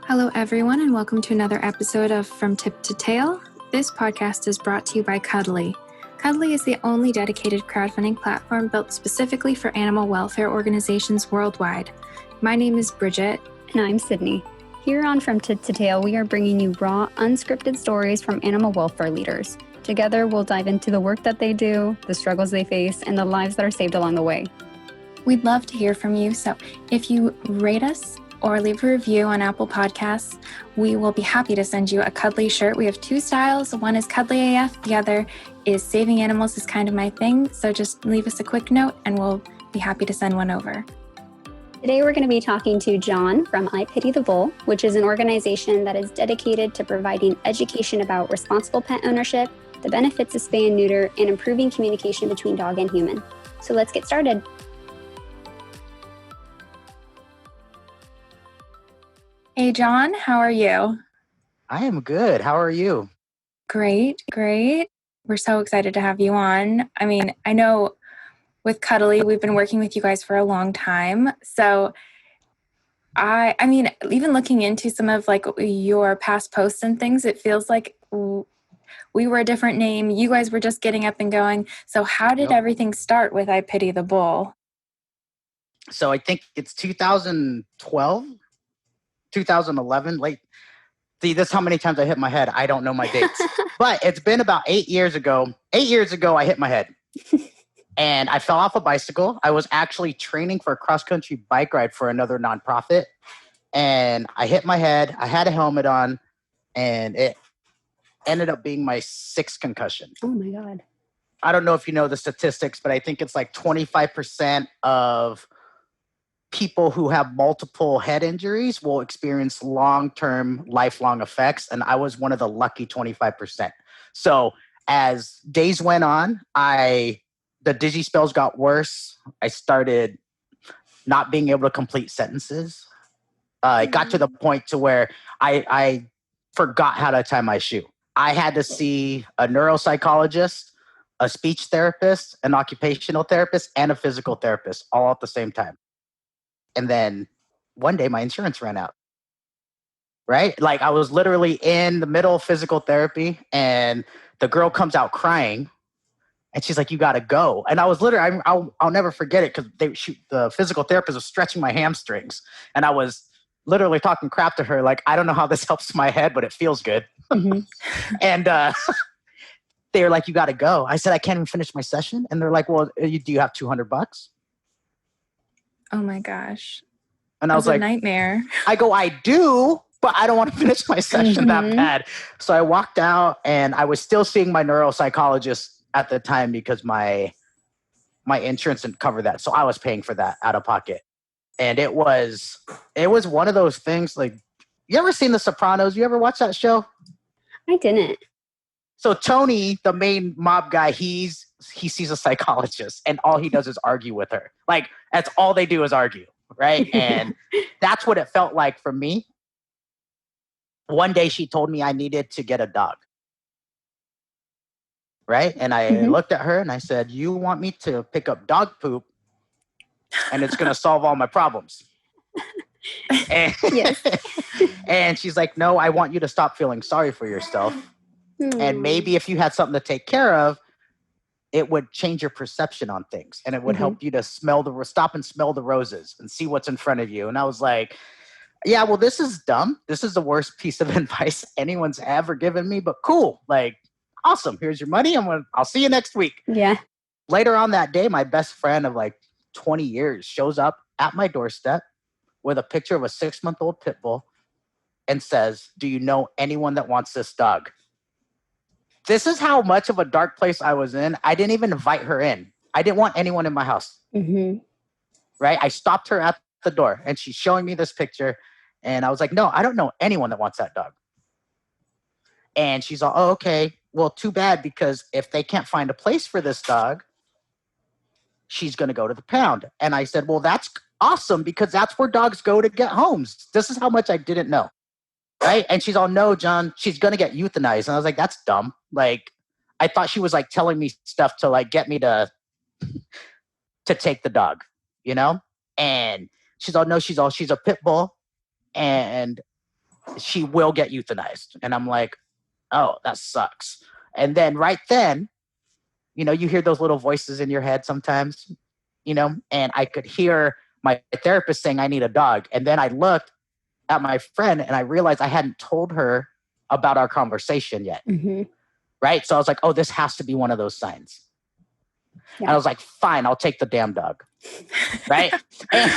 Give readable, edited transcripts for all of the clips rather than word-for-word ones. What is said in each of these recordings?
Hello, everyone, and welcome to another episode of From Tip to Tail. This podcast is brought to you by Cuddly. Cuddly is the only dedicated crowdfunding platform built specifically for animal welfare organizations worldwide. My name is Bridget. And I'm Sydney. Here on From Tip to Tail, we are bringing you raw, unscripted stories from animal welfare leaders. Together, we'll dive into the work that they do, the struggles they face, and the lives that are saved along the way. We'd love to hear from you, so if you rate us or leave a review on Apple Podcasts, we will be happy to send you a Cuddly shirt. We have two styles. One is Cuddly AF. The other is Saving Animals is Kind of My Thing. So just leave us a quick note and we'll be happy to send one over. Today, we're going to be talking to John from IPittytheBull, which is an organization that is dedicated to providing education about responsible pet ownership, the benefits of spay and neuter, and improving communication between dog and human. So let's get started. Hey, John, how are you? I am good. How are you? Great. We're so excited to have you on. I mean, I know with Cuddly, we've been working with you guys for a long time. So I mean, even looking into some of like your past posts and things, it feels like we were a different name. You guys were just getting up and going. So how did everything start with IPittytheBull? So I think it's 2012, 2011, late. See, this is how many times I hit my head. I don't know my dates. But it's been about 8 years ago. 8 years ago, I hit my head. And I fell off a bicycle. I was actually training for a cross-country bike ride for another nonprofit. And I hit my head. I had a helmet on. And it ended up being my sixth concussion. Oh, my God. I don't know if you know the statistics, but I think it's like 25% of people who have multiple head injuries will experience long-term, lifelong effects. And I was one of the lucky 25%. So as days went on, the dizzy spells got worse. I started not being able to complete sentences. It got to the point to where I forgot how to tie my shoe. I had to see a neuropsychologist, a speech therapist, an occupational therapist, and a physical therapist all at the same time. And then one day my insurance ran out, right? Like I was literally in the middle of physical therapy and the girl comes out crying and she's like, "You got to go." And I was literally, I'll never forget it because the physical therapist was stretching my hamstrings. And I was literally talking crap to her. Like, I don't know how this helps my head, but it feels good. Mm-hmm. And they were like, "You got to go." I said, "I can't even finish my session." And they're like, "Well, do you have $200?" Oh my gosh. And I was like, a nightmare. I go, "I do, but I don't want to finish my session that bad." So I walked out and I was still seeing my neuropsychologist at the time because my insurance didn't cover that. So I was paying for that out of pocket. And it was one of those things like, you ever seen The Sopranos? You ever watch that show? I didn't. So Tony, the main mob guy, he sees a psychologist and all he does is argue with her. Like, that's all they do is argue, right? And that's what it felt like for me. One day she told me I needed to get a dog, right? And I looked at her and I said, "You want me to pick up dog poop and it's going to solve all my problems?" And, Yes. And she's like, "No, I want you to stop feeling sorry for yourself. And maybe if you had something to take care of, it would change your perception on things. And it would help you to stop and smell the roses and see what's in front of you." And I was like, yeah, well, this is dumb. This is the worst piece of advice anyone's ever given me, but cool. Like, awesome. Here's your money. I'll see you next week. Yeah. Later on that day, my best friend of like 20 years shows up at my doorstep with a picture of a 6-month-old pit bull and says, "Do you know anyone that wants this dog?" This is how much of a dark place I was in. I didn't even invite her in. I didn't want anyone in my house. Right? I stopped her at the door and she's showing me this picture. And I was like, "No, I don't know anyone that wants that dog." And she's all, "Oh, okay. Well, too bad, because if they can't find a place for this dog, she's going to go to the pound." And I said, "Well, that's awesome, because that's where dogs go to get homes." This is how much I didn't know. Right? And she's all, "No, John, she's going to get euthanized." And I was like, "That's dumb." Like, I thought she was like telling me stuff to like get me to take the dog, you know? And she's all, "No, she's a pit bull. And she will get euthanized. And I'm like, oh, that sucks. And then right then, you know, you hear those little voices in your head sometimes, you know, and I could hear my therapist saying, I need a dog. And then I looked at my friend and I realized I hadn't told her about our conversation yet. Mm-hmm. Right. So I was like, oh, this has to be one of those signs. Yeah. And I was like, fine, I'll take the damn dog. Right. And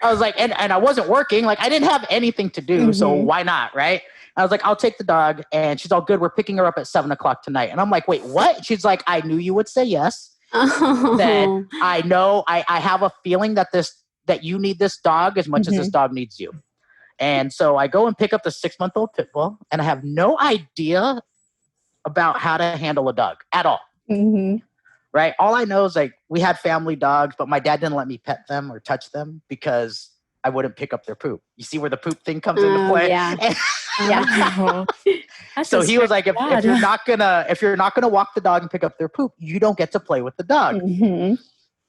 I was like, and I wasn't working. Like I didn't have anything to do. So why not? Right. I was like, I'll take the dog. And she's all good. We're picking her up at 7:00 tonight. And I'm like, wait, what? She's like, I knew you would say yes. That I know I have a feeling that you need this dog as much as this dog needs you. And so I go and pick up the 6-month-old pit bull, and I have no idea about how to handle a dog at all. Right? All I know is like we had family dogs, but my dad didn't let me pet them or touch them because I wouldn't pick up their poop. You see where the poop thing comes into play? Yeah. So he was like, if you're not gonna walk the dog and pick up their poop, you don't get to play with the dog.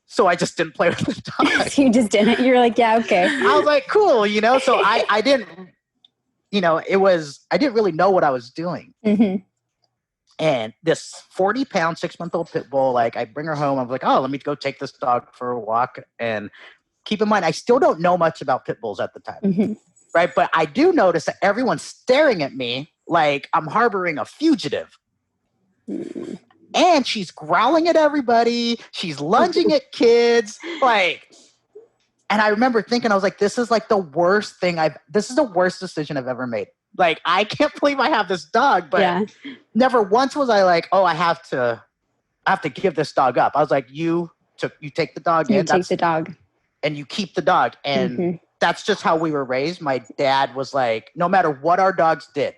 So I just didn't play with the dog. You just didn't. You're like, yeah, okay. I was like, cool, you know. So I didn't, you know, I didn't really know what I was doing. And this 40-pound 6-month-old pit bull, like I bring her home. I was like, oh, let me go take this dog for a walk. And keep in mind, I still don't know much about pit bulls at the time. Right. But I do notice that everyone's staring at me like I'm harboring a fugitive. And she's growling at everybody. She's lunging at kids. Like, and I remember thinking, I was like, this is like the worst decision I've ever made. Like, I can't believe I have this dog, but never once was I like, oh, I have to give this dog up. I was like, you take the dog in. You take the dog. And you keep the dog. And that's just how we were raised. My dad was like, no matter what our dogs did,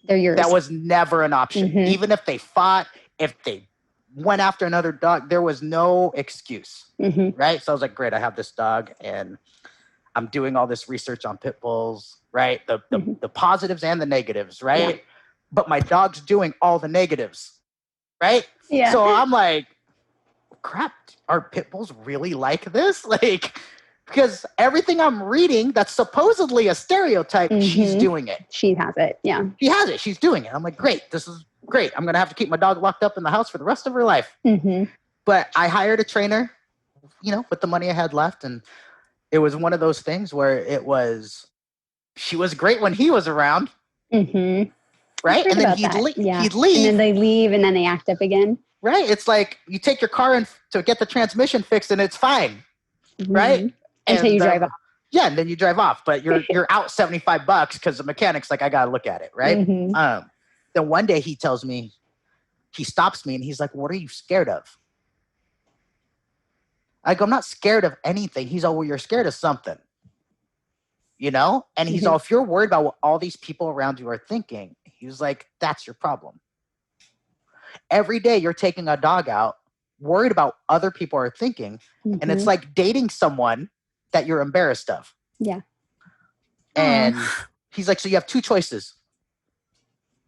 they're yours. That was never an option. Even if they fought, if they went after another dog, there was no excuse. Right? So I was like, great, I have this dog and I'm doing all this research on pit bulls, right? The positives and the negatives, right? But my dog's doing all the negatives, right? Yeah. So I'm like, crap, are pit bulls really like this? Like, because everything I'm reading that's supposedly a stereotype, she's doing it. She has it, yeah. She has it. She's doing it. I'm like, great, this is great. I'm going to have to keep my dog locked up in the house for the rest of her life. But I hired a trainer, you know, with the money I had left. And it was one of those things where she was great when he was around. Right? And then he'd leave. And then they leave and then they act up again. Right? It's like you take your car in to get the transmission fixed and it's fine. Right? Until you drive off. Yeah, and then you drive off. But you're out $75 because the mechanic's like, I got to look at it. Right? Then one day he stops me and he's like, what are you scared of? I go, I'm not scared of anything. He's all, well, you're scared of something. You know? And he's all, if you're worried about what all these people around you are thinking, he was like, that's your problem. Every day you're taking a dog out, worried about other people are thinking. And it's like dating someone that you're embarrassed of. Yeah. And he's like, so you have two choices.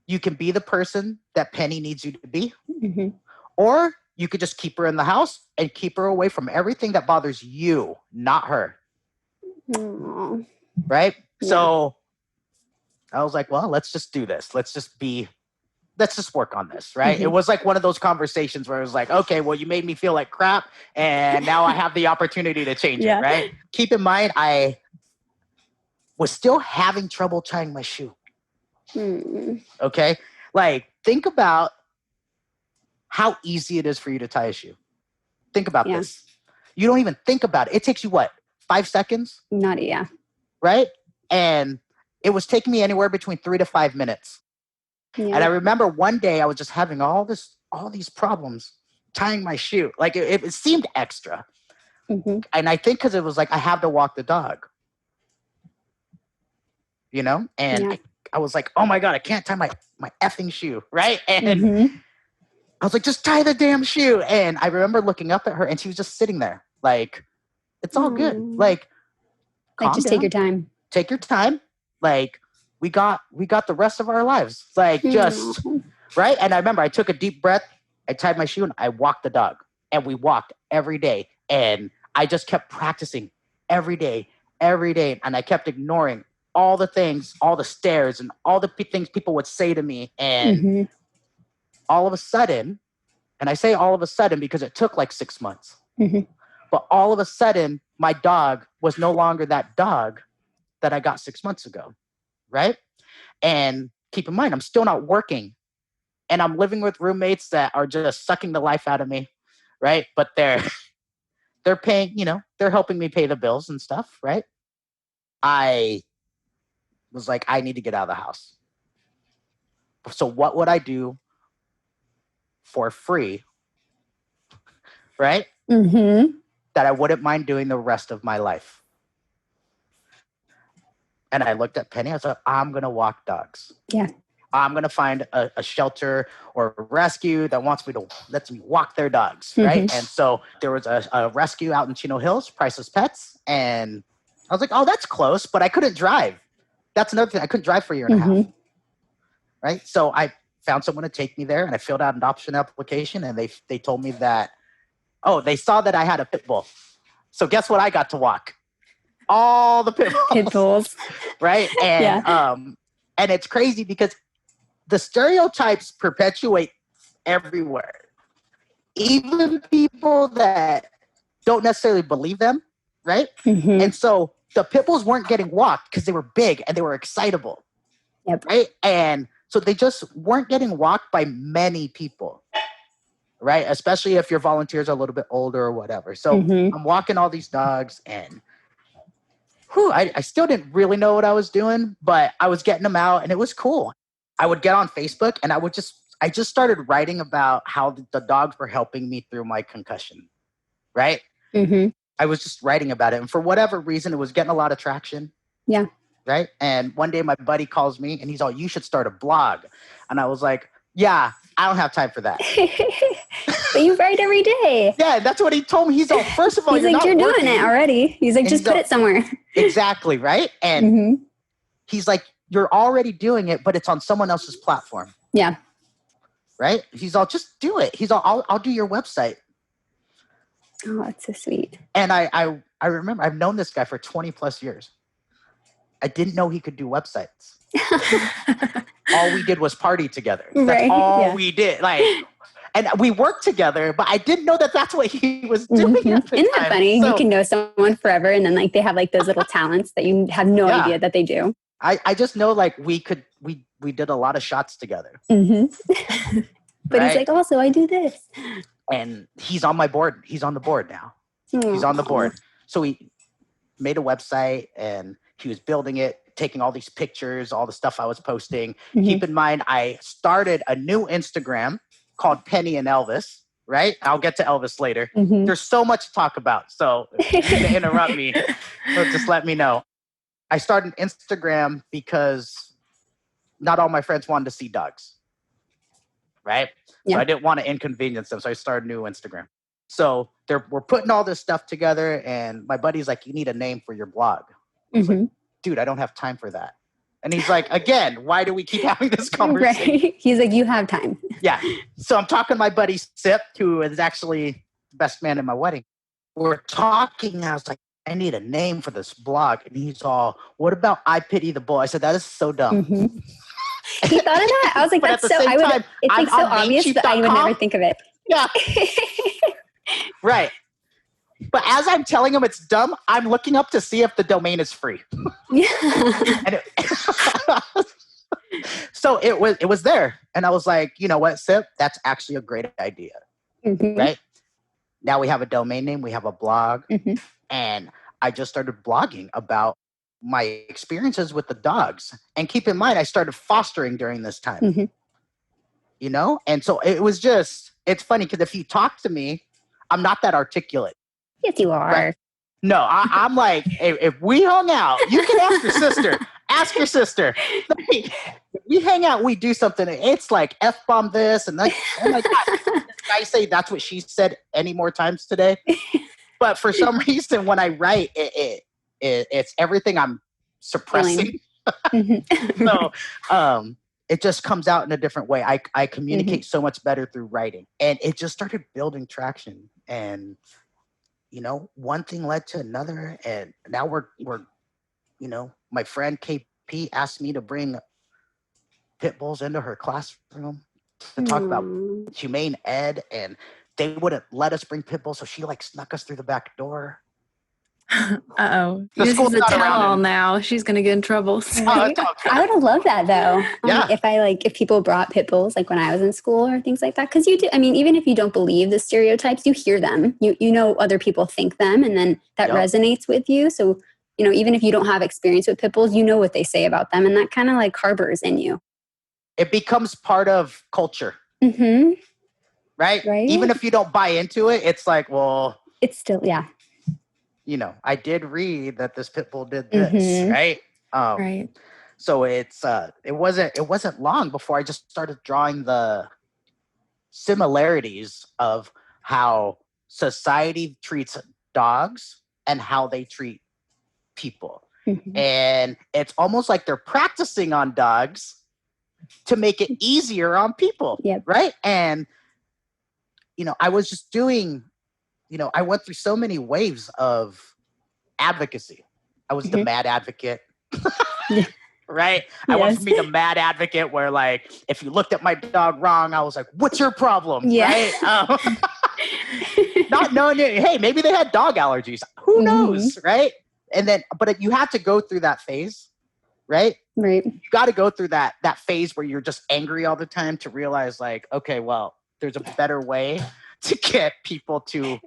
You can be the person that Penny needs you to be, or you could just keep her in the house and keep her away from everything that bothers you, not her. Right? Yeah. So I was like, well, let's just do this. Let's just work on this, right? It was like one of those conversations where it was like, okay, well, you made me feel like crap, and now I have the opportunity to change it, right? Keep in mind, I was still having trouble tying my shoe. Okay? Like, think about how easy it is for you to tie a shoe. Think about this. You don't even think about it. It takes you, what, 5 seconds? Not, Right? And it was taking me anywhere between 3 to 5 minutes. And I remember one day I was just having all these problems tying my shoe. Like it seemed extra. And I think because it was like, I have to walk the dog. You know? And I was like, oh my God, I can't tie my effing shoe. Right? And I was like, just tie the damn shoe. And I remember looking up at her and she was just sitting there. Like, it's all good. Like just take your time. Take your time. Like, we got the rest of our lives. Like, just, right? And I remember I took a deep breath, I tied my shoe, and I walked the dog. And we walked every day. And I just kept practicing every day. And I kept ignoring all the things, all the stares and all the things people would say to me. And all of a sudden, and I say all of a sudden because it took like 6 months, but all of a sudden, my dog was no longer that dog that I got 6 months ago, right? And keep in mind, I'm still not working. And I'm living with roommates that are just sucking the life out of me, right? But they're paying, they're helping me pay the bills and stuff, right? I was like, I need to get out of the house. So what would I do for free, right? That I wouldn't mind doing the rest of my life. And I looked at Penny. I was like, I'm going to walk dogs. Yeah. I'm going to find a shelter or a rescue that wants me to let me walk their dogs, right? And so there was a rescue out in Chino Hills, Priceless Pets. And I was like, oh, that's close, but I couldn't drive. That's another thing. I couldn't drive for a year and a half, right? So I found someone to take me there, and I filled out an adoption application, and they told me that, they saw that I had a pit bull. So guess what I got to walk? All the pit bulls. Pit bulls. Right? And and it's crazy because the stereotypes perpetuate everywhere. Even people that don't necessarily believe them, right? And so the pit bulls weren't getting walked because they were big and they were excitable. Right? And so they just weren't getting walked by many people. Right? Especially if your volunteers are a little bit older or whatever. So I'm walking all these dogs, and I still didn't really know what I was doing, but I was getting them out, and it was cool. I would get on Facebook, and I just started writing about how the dogs were helping me through my concussion. Right? I was just writing about it. And for whatever reason, it was getting a lot of traction. Yeah. Right? And one day my buddy calls me, and he's all, you should start a blog. And I was like, yeah, I don't have time for that. But you write every day. Yeah, that's what he told me. He's all, first of all, he's like, you're working. doing it already. He's like, And just put it somewhere. Exactly, right? And he's like, you're already doing it, but it's on someone else's platform. Yeah. Right? He's all, just do it. He's all, I'll do your website. Oh, that's so sweet. And I remember, I've known this guy for 20 plus years. I didn't know he could do websites. All we did was party together. That's all we did. And we worked together, but I didn't know that that's what he was doing. At the Isn't that time. funny? So, you can know someone forever, and then they have those little talents that you have no idea that they do. I just know we did a lot of shots together. But he's like, also, I do this. And he's on my board. He's on the board now. He's on the board. So he made a website, and he was building it, taking all these pictures, all the stuff I was posting. Keep in mind, I started a new Instagram called Penny and Elvis, right? I'll get to Elvis later. There's so much to talk about. So if you're going to interrupt me, so just let me know. I started Instagram because not all my friends wanted to see dogs, right? Yeah. So I didn't want to inconvenience them. So I started a new Instagram. So we're putting all this stuff together, and my buddy's like, you need a name for your blog. I was like, dude, I don't have time for that. And he's like, again, why do we keep having this conversation? Right. He's like, you have time. Yeah. So I'm talking to my buddy Sip, who is actually the best man at my wedding. We're talking. I was like, I need a name for this blog. And he's all, what about IPittytheBull? I said, that is so dumb. He thought of that? I was like, that's so, it's so obvious, but I would never think of it. Yeah. Right. But as I'm telling him it's dumb, I'm looking up to see if the domain is free. And so it was there. And I was like, you know what, Sip? That's actually a great idea. Right? Now we have a domain name. We have a blog. And I just started blogging about my experiences with the dogs. And keep in mind, I started fostering during this time. And so it was just, it's funny because if you talk to me, I'm not that articulate. Yes, you are. Right? No, I'm like, if we hung out, you can ask your sister. Ask your sister. We hang out, we do something. It's like F-bomb this and like, oh my God. Can I say that's what she said any more times today? But for some reason, when I write, it's everything I'm suppressing. So it just comes out in a different way. I communicate so much better through writing. And it just started building traction. And one thing led to another, and now we're my friend KP asked me to bring pit bulls into her classroom to talk about humane ed, and they wouldn't let us bring pit bulls, so she like snuck us through the back door. Uh-oh. The This school's is a not around tell-all in- now. She's going to get in trouble. Right? I would have loved that though. Yeah. If people brought pit bulls like when I was in school or things like that, because you do. I mean, even if you don't believe the stereotypes, you hear them. You know other people think them, and then that resonates with you. So even if you don't have experience with pit bulls, you know what they say about them, and that kind of like harbors in you. It becomes part of culture, right? Right. Even if you don't buy into it, it's like, well, it's still I did read that this pit bull did this, right? Right. So it wasn't long before I just started drawing the similarities of how society treats dogs and how they treat people. And it's almost like they're practicing on dogs to make it easier on people, right? And, I was just doing, I went through so many waves of advocacy. I was the mad advocate, right? I went from being the mad advocate where, like, if you looked at my dog wrong, I was like, what's your problem, right? Not knowing, hey, maybe they had dog allergies. Who knows, right? And then, but you have to go through that phase, right? Right. You got to go through that phase where you're just angry all the time to realize, like, okay, well, there's a better way to get people to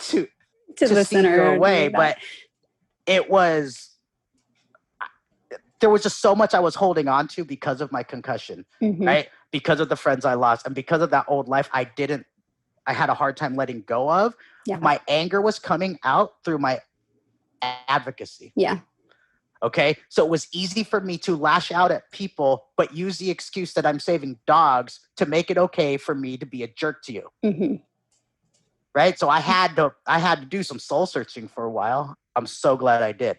listen see your or way. But there was just so much I was holding on to because of my concussion, right? Because of the friends I lost and because of that old life I had a hard time letting go of. My anger was coming out through my advocacy. Okay. So it was easy for me to lash out at people, but use the excuse that I'm saving dogs to make it okay for me to be a jerk to you. Right. So I had to do some soul searching for a while. I'm so glad I did,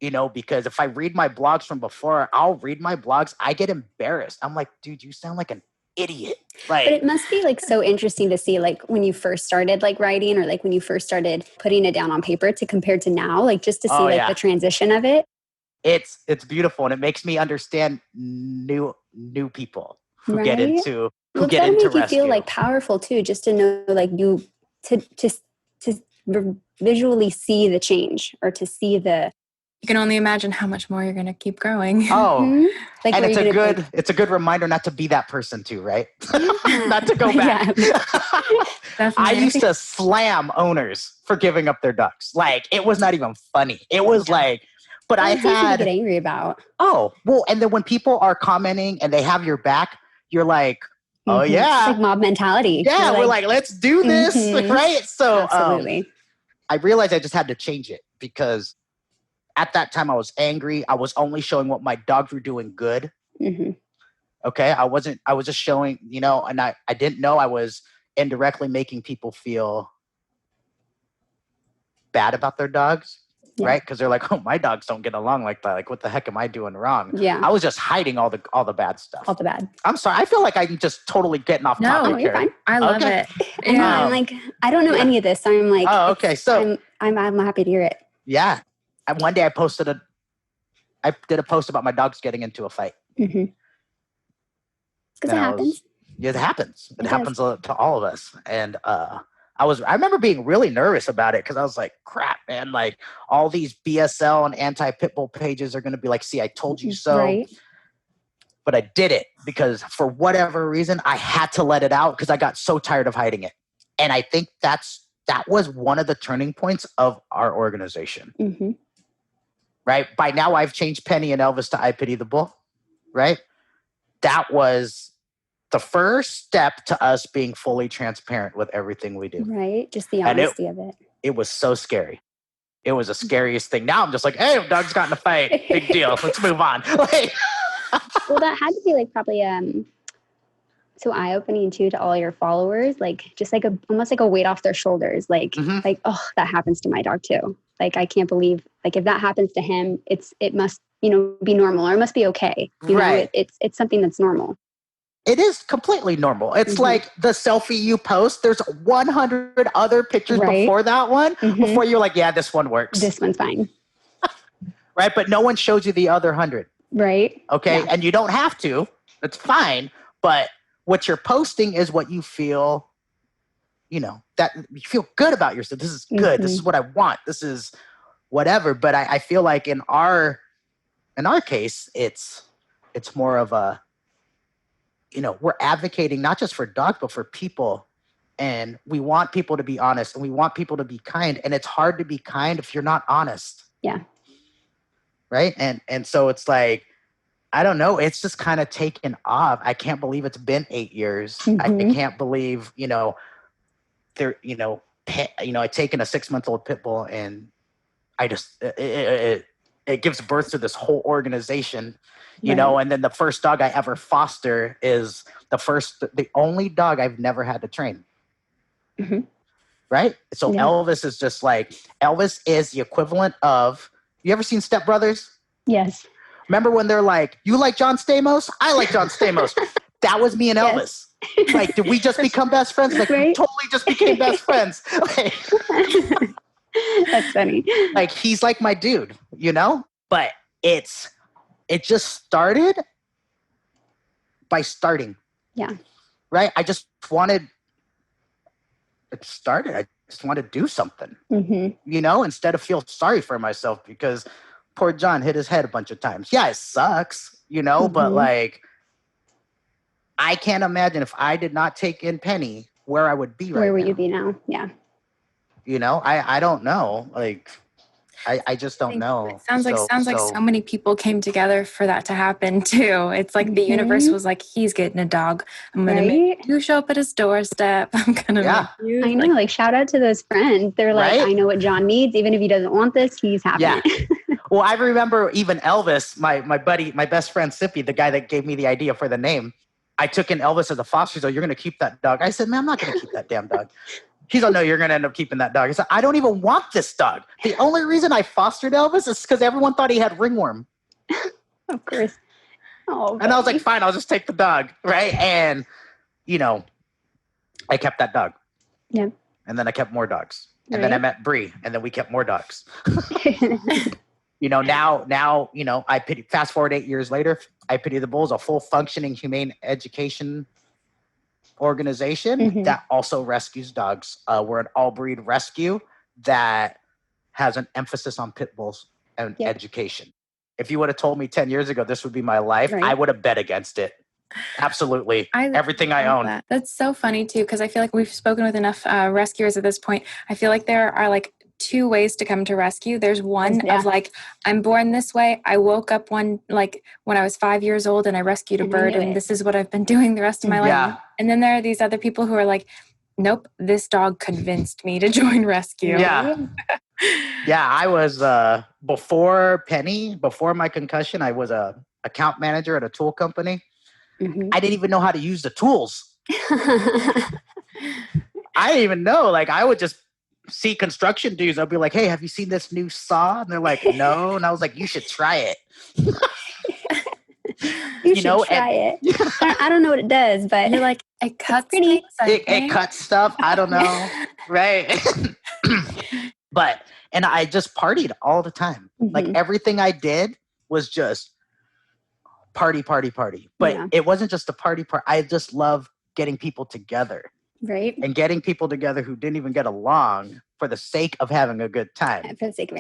because if I read my blogs from before, I'll read my blogs. I get embarrassed. I'm like, dude, you sound like an idiot. Like, but it must be like so interesting to see like when you first started like writing or like when you first started putting it down on paper to compare to now, like just to see the transition of it. It's beautiful, and it makes me understand new people who get into rescue. You feel like powerful too, just to know like you to visually see the change or to see the. You can only imagine how much more you're going to keep growing. Oh, like, and it's a good reminder not to be that person too, right? Not to go back. I used to slam owners for giving up their ducks. Like, it was not even funny. It was like, but I had to get angry about. Oh, well, and then when people are commenting and they have your back, you're like, oh yeah, it's like mob mentality. Yeah, we're like, let's do this, right? So, absolutely. I realized I just had to change it because at that time I was angry. I was only showing what my dogs were doing good. Okay, I was just showing, and I didn't know I was indirectly making people feel bad about their dogs. Right? Because they're like, oh, my dogs don't get along like that. Like, what the heck am I doing wrong? Yeah. I was just hiding all the bad stuff. All the bad. I'm sorry. I feel like I'm just totally getting off topic. No, you're fine. I love it. I'm like, I don't know any of this. So I'm like, oh, okay. So I'm happy to hear it. Yeah. And one day I did a post about my dogs getting into a fight. Because it happens. It happens. It happens to all of us. And, I remember being really nervous about it because I was like, crap, man, like all these BSL and anti-pitbull pages are going to be like, see, I told you so. Right. But I did it because for whatever reason, I had to let it out because I got so tired of hiding it. And I think that was one of the turning points of our organization. Right? By now, I've changed Penny and Elvis to IPittytheBull. Right? That was the first step to us being fully transparent with everything we do. Right. Just the honesty of it. It was so scary. It was the scariest thing. Now I'm just like, hey, dogs got in a fight. Big deal. Let's move on. Well, that had to be like probably so eye-opening too to all your followers. Like just like almost like a weight off their shoulders. Like, like, oh, that happens to my dog too. Like, I can't believe like if that happens to him, it must, be normal or it must be okay. You know, it's something that's normal. It is completely normal. It's like the selfie you post. There's 100 other pictures before that one. Before you're like, yeah, this one works. This one's fine. right? But no one shows you the other 100. Right. Okay. Yeah. And you don't have to. It's fine. But what you're posting is what you feel, that you feel good about yourself. This is good. This is what I want. This is whatever. But I feel like in our case, it's more of a, we're advocating not just for dogs, but for people. And we want people to be honest and we want people to be kind. And it's hard to be kind if you're not honest. Yeah. Right. And so it's like, I don't know. It's just kind of taken off. I can't believe it's been 8 years. I can't believe, I've taken a 6-month-old pit bull and I just, it gives birth to this whole organization, and then the first dog I ever foster is the only dog I've never had to train. Mm-hmm. Right. So Elvis is just like, Elvis is the equivalent of, you ever seen Step Brothers? Yes. Remember when they're like, you like John Stamos? I like John Stamos. That was me and Elvis. Like, did we just become best friends? Like, we totally just became best friends. That's funny. Like, he's like my dude, But it just started by starting. Yeah. Right? I just wanted to do something, instead of feel sorry for myself because poor John hit his head a bunch of times. Yeah, it sucks, but like, I can't imagine if I did not take in Penny where I would be right now. Where would you be now? Yeah. I don't know. Like, I just don't know. It sounds like so many people came together for that to happen too. It's like the universe was like, he's getting a dog. I'm going to make you show up at his doorstep. I'm going to make you. I know, like shout out to those friends. They're like, I know what John needs. Even if he doesn't want this, he's having it. Well, I remember even Elvis, my buddy, my best friend, Sippy, the guy that gave me the idea for the name. I took in Elvis as a foster. So you're going to keep that dog. I said, man, I'm not going to keep that damn dog. He's like, no, you're going to end up keeping that dog. I said, I don't even want this dog. The only reason I fostered Elvis is because everyone thought he had ringworm. Of course. Oh, and I was like, fine, I'll just take the dog. Right. And, I kept that dog. Yeah. And then I kept more dogs. And then I met Bree. And then we kept more dogs. Now, fast forward 8 years later, I Pity the Bull is a full functioning humane education organization that also rescues dogs. We're an all breed rescue that has an emphasis on pit bulls and education. If you would have told me 10 years ago this would be my life, I would have bet against it. Absolutely. Everything I own. That's so funny too, because I feel like we've spoken with enough rescuers at this point. I feel like there are like 2 ways to come to rescue. There's one of like, I'm born this way. I woke up when I was 5 years old and I rescued a bird and this is what I've been doing the rest of my life. And then there are these other people who are like, nope, this dog convinced me to join rescue. Yeah. Yeah. I was, before my concussion, I was a account manager at a tool company. I didn't even know how to use the tools. I didn't even know. Like, I would just see construction dudes. I'll be like, hey, have you seen this new saw? And they're like, no. And I was like, you should try it. You should try it. I don't know what it does, but you're like, it cuts pretty. It cuts stuff. I don't know. Right. And I just partied all the time. Like, everything I did was just party. But it wasn't just a party. I just love getting people together. Right. And getting people together who didn't even get along for the sake of having a good time. For the sake of,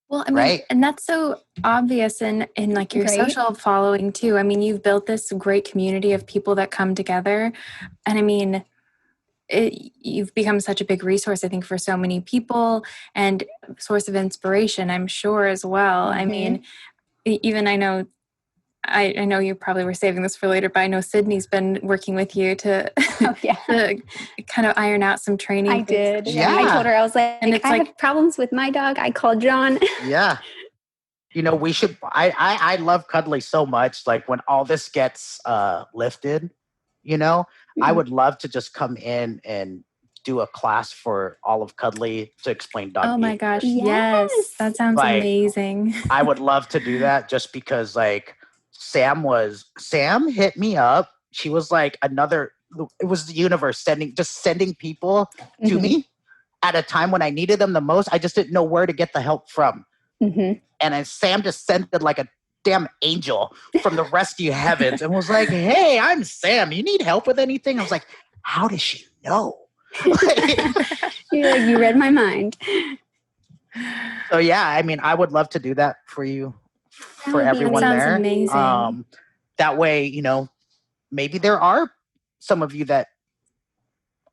Well, I mean, and that's so obvious in like your social following too. I mean, you've built this great community of people that come together. And I mean, you've become such a big resource, I think, for so many people and source of inspiration, I'm sure, as well. I mean, even I know you probably were saving this for later, but I know Sydney's been working with you to, to kind of iron out some training. I did. Yeah. I told her, I was like, and I have problems with my dog. I called John. Yeah. We should, I love Cuddly so much. Like, when all this gets lifted, I would love to just come in and do a class for all of Cuddly to explain dog. Oh my gosh. Yes. That sounds amazing. I would love to do that just because, like, Sam hit me up. She was like it was the universe sending people to me at a time when I needed them the most. I just didn't know where to get the help from. Mm-hmm. And then Sam descended like a damn angel from the rescue heavens and was like, "Hey, I'm Sam. You need help with anything?" I was like, "How does she know?" You're like, you read my mind. So yeah, I mean, I would love to do that for you, That for would be everyone Sounds there. amazing. That way, maybe there are some of you that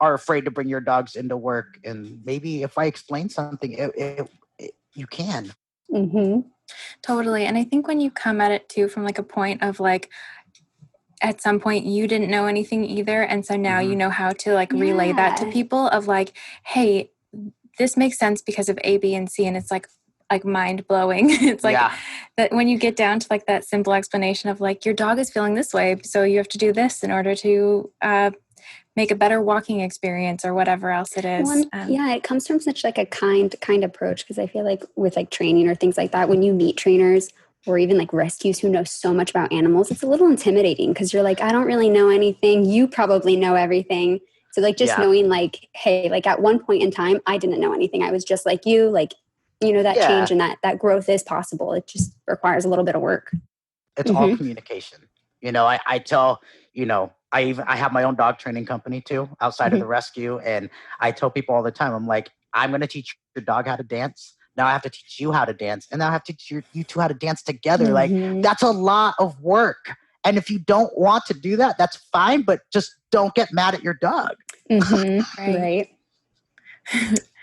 are afraid to bring your dogs into work, and maybe if I explain something, you can. Mm-hmm. Totally. And I think when you come at it too from like a point of like, at some point you didn't know anything either. And so now you know how to like relay that to Yeah. people of like, hey, this makes sense because of A, B, and C. And it's like mind blowing. It's like Yeah. that when you get down to like that simple explanation of like, your dog is feeling this way, so you have to do this in order to make a better walking experience or whatever else it is. Yeah, it comes from such like a kind approach, because I feel like with like training or things like that, when you meet trainers or even like rescues who know so much about animals, it's a little intimidating because you're like, I don't really know anything. You probably know everything. So like just knowing like, hey, like at one point in time, I didn't know anything. I was just like you, like, that change and that growth is possible. It just requires a little bit of work. It's all communication. I tell, I have my own dog training company too, outside of the rescue. And I tell people all the time, I'm like, I'm going to teach your dog how to dance. Now I have to teach you how to dance. And now I have to teach you two how to dance together. Like, that's a lot of work. And if you don't want to do that, that's fine. But just don't get mad at your dog. Right.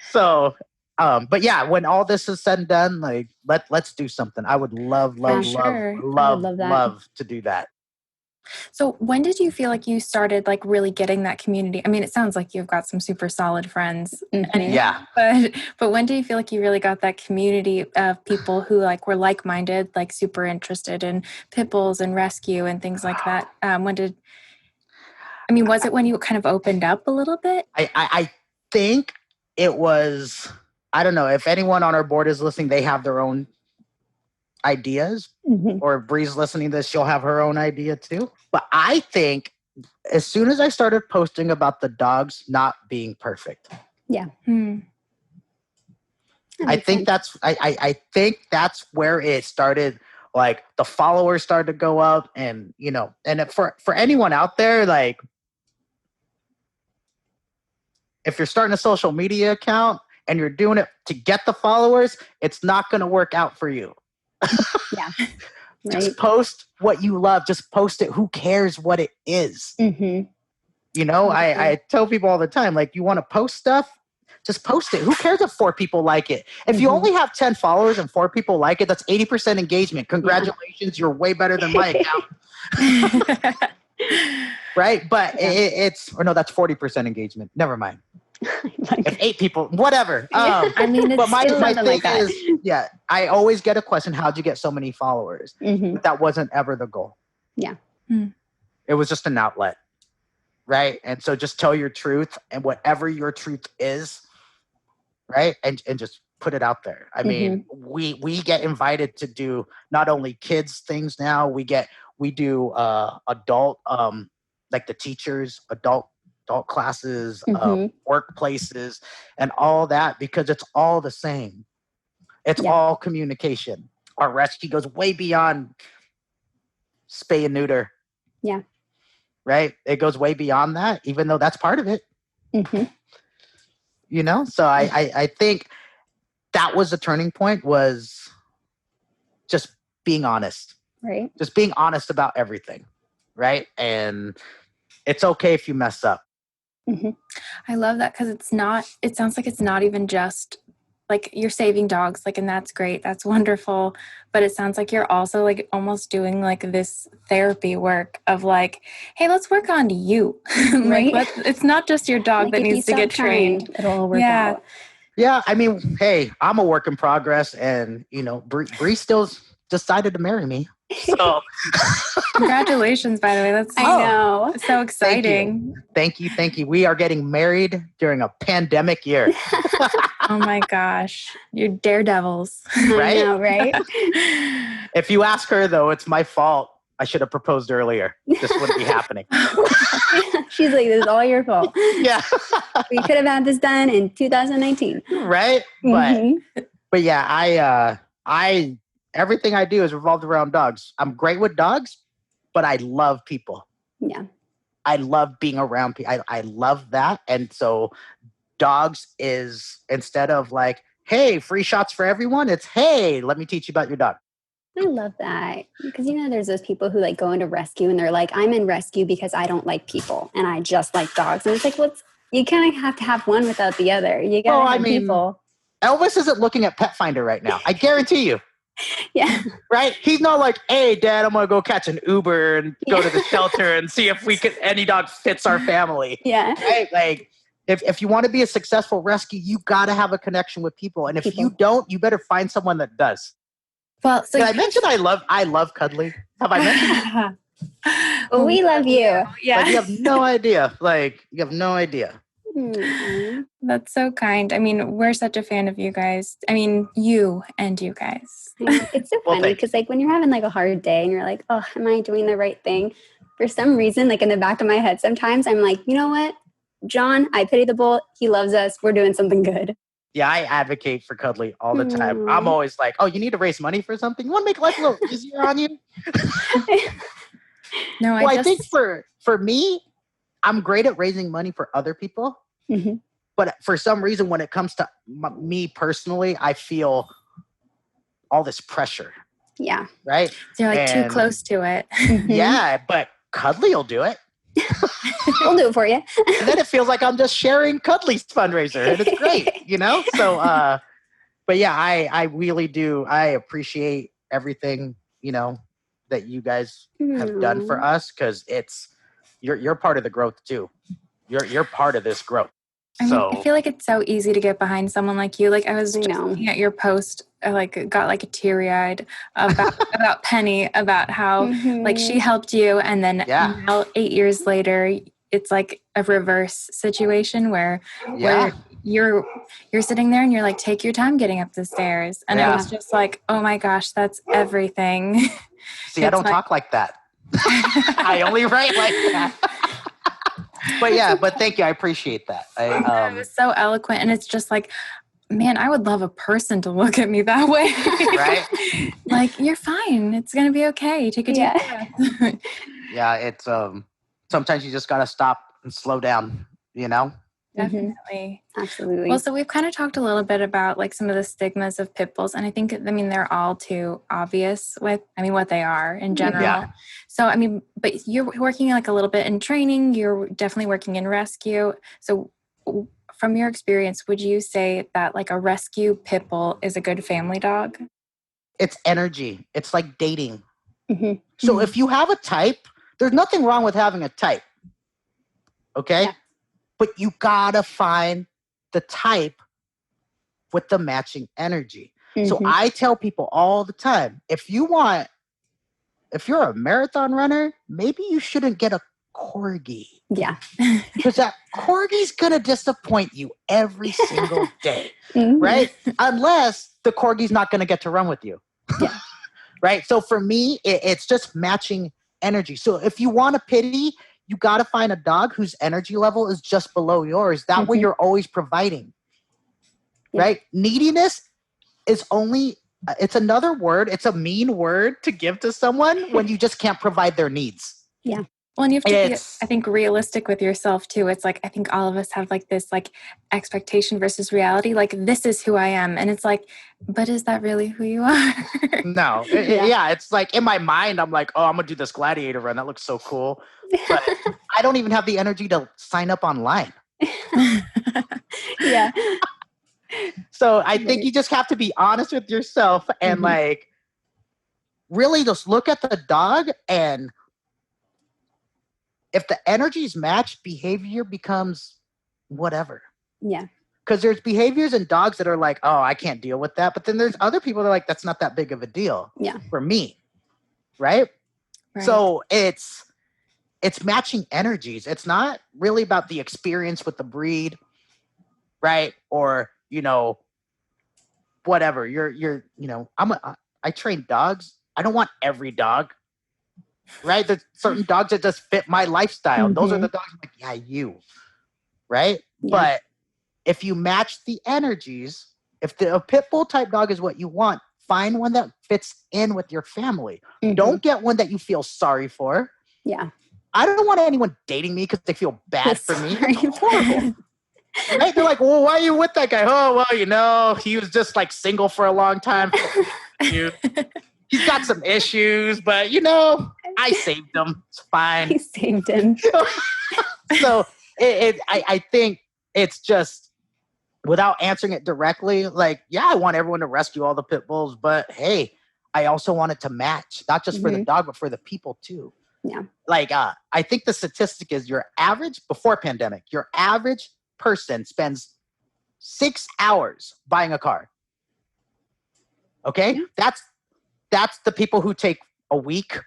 So, but yeah, when all this is said and done, like let's do something. I would love to do that. So when did you feel like you started like really getting that community? I mean, it sounds like you've got some super solid friends. Yeah. But when do you feel like you really got that community of people who like were like-minded, like super interested in pit bulls and rescue and things like that? Was it when you kind of opened up a little bit? I think it was, I don't know if anyone on our board is listening, they have their own ideas, or if Bree's listening to this, she'll have her own idea too. But I think as soon as I started posting about the dogs not being perfect, I think I think that's where it started. Like the followers started to go up, and for anyone out there, like if you're starting a social media account and you're doing it to get the followers, it's not going to work out for you. Just post what you love. Just post it. Who cares what it is? I tell people all the time, like, you want to post stuff, just post it. Who cares if 4 people like it? If you only have 10 followers and 4 people like it, that's 80% engagement. Congratulations. You're way better than my account. Right? But that's 40% engagement. Never mind. If 8 people, whatever. It's but my thing like that. is, I always get a question, how'd you get so many followers? But that wasn't ever the goal. It was just an outlet. Right? And so just tell your truth, and whatever your truth is, right? And just put it out there. I mean, we get invited to do not only kids things now, we do adult, like the teachers, adult classes, workplaces, and all that, because it's all the same. It's all communication. Our rescue goes way beyond spay and neuter. Right? It goes way beyond that, even though that's part of it. So I think that was the turning point, was just being honest. Right. Just being honest about everything. Right? And it's okay if you mess up. I love that, because it sounds like it's not even just like you're saving dogs, like, and that's great. That's wonderful. But it sounds like you're also like almost doing like this therapy work of like, hey, let's work on you. Right. It's not just your dog that needs to get trained. It'll work out. Yeah. I mean, hey, I'm a work in progress, and Bree still decided to marry me. So congratulations, by the way. That's I know. So exciting. Thank you. We are getting married during a pandemic year. Oh my gosh. You're daredevils. Right? I know, right? If you ask her, though, it's my fault. I should have proposed earlier. This wouldn't be happening. She's like, this is all your fault. Yeah. We could have had this done in 2019. Right? But yeah, Everything I do is revolved around dogs. I'm great with dogs, but I love people. Yeah. I love being around people. I love that. And so dogs is, instead of like, hey, free shots for everyone, it's, hey, let me teach you about your dog. I love that. Because, there's those people who like go into rescue and they're like, I'm in rescue because I don't like people and I just like dogs. And it's like, you kind of have to have one without the other. You got to have people. Elvis isn't looking at Pet Finder right now. I guarantee you. Yeah. Right? He's not like, hey, Dad, I'm going to go catch an Uber and go to the shelter and see if any dog fits our family. Yeah. Right? Like, if you want to be a successful rescue, you got to have a connection with people. And if you don't, you better find someone that does. Well, so did I mention I love cuddly? Have I mentioned? Well, we love you. Yeah. Like, you have no idea. You have no idea. That's so kind. I mean, we're such a fan of you guys. I mean, you and you guys. It's so funny because like when you're having like a hard day and you're like, oh, am I doing the right thing? For some reason, like in the back of my head, sometimes I'm like, you know what? John, I pity the bull. He loves us. We're doing something good. Yeah, I advocate for cuddly all the time. I'm always like, oh, you need to raise money for something? You want to make life a little easier on you? No, I think for me, I'm great at raising money for other people. Mm-hmm. But for some reason, when it comes to me personally, I feel all this pressure. Yeah. Right? You're like too close to it. Yeah, but cuddly will do it. We'll do it for you. And then it feels like I'm just sharing Cuddly's fundraiser, and it's great, So, but yeah, I really do. I appreciate everything, that you guys have done for us, because you're part of the growth too. You're part of this growth. I mean, I feel like it's so easy to get behind someone like you. Like I was just looking at your post, I got like a teary-eyed about Penny, about how like she helped you, and then now 8 years later, it's like a reverse situation where you're sitting there and you're like, take your time getting up the stairs, and it was just like, oh my gosh, that's everything. See, I don't talk like that. I only write like that. But thank you. I appreciate that. It was so eloquent, and it's just like, man, I would love a person to look at me that way. Right? Like, you're fine. It's going to be okay. Take a deep breath. Yeah, it's sometimes you just got to stop and slow down, Definitely. Absolutely. Well, so we've kind of talked a little bit about like some of the stigmas of pit bulls, and I think, they're all too obvious with, what they are in general. Yeah. So, but you're working like a little bit in training, you're definitely working in rescue. So from your experience, would you say that like a rescue pit bull is a good family dog? It's energy. It's like dating. Mm-hmm. So if you have a type, there's nothing wrong with having a type. Okay? Yeah. But you gotta find the type with the matching energy. Mm-hmm. So I tell people all the time, if you're a marathon runner, maybe you shouldn't get a corgi. Yeah. Because that corgi's gonna disappoint you every single day. Mm-hmm. Right? Unless the corgi's not gonna get to run with you. Yeah. Right? So for me, it's just matching energy. So if you want to pity, you got to find a dog whose energy level is just below yours. That way you're always providing, right? Neediness is it's another word. It's a mean word to give to someone when you just can't provide their needs. Yeah. Well, and you have to be, I think, realistic with yourself too. It's like, I think all of us have like this like expectation versus reality. Like, this is who I am. And it's like, but is that really who you are? No. It's like in my mind, I'm like, oh, I'm going to do this gladiator run. That looks so cool. But I don't even have the energy to sign up online. Yeah. So I think you just have to be honest with yourself and like really just look at the dog, and if the energies match, behavior becomes whatever. Yeah. Because there's behaviors in dogs that are like, oh, I can't deal with that. But then there's other people that are like, that's not that big of a deal for me. Right? So it's matching energies. It's not really about the experience with the breed, right? Or, whatever. I train dogs. I don't want every dog. Right? There's certain dogs that just fit my lifestyle. Those are the dogs I'm like, you. Right? Yeah. But if you match the energies, if a pit bull type dog is what you want, find one that fits in with your family. Mhm. Don't get one that you feel sorry for. Yeah. I don't want anyone dating me because they feel bad for me. Sorry. It's horrible. Right? They're like, well, why are you with that guy? Oh, well, you know, he was just like single for a long time. He's got some issues, but you know, I saved him. It's fine. He saved him. So I think it's just, without answering it directly, like, yeah, I want everyone to rescue all the pit bulls, but hey, I also want it to match, not just for the dog, but for the people too. Yeah. Like, I think the statistic is your average, before pandemic, your average person spends 6 hours buying a car. Okay? Yeah. That's the people who take a week,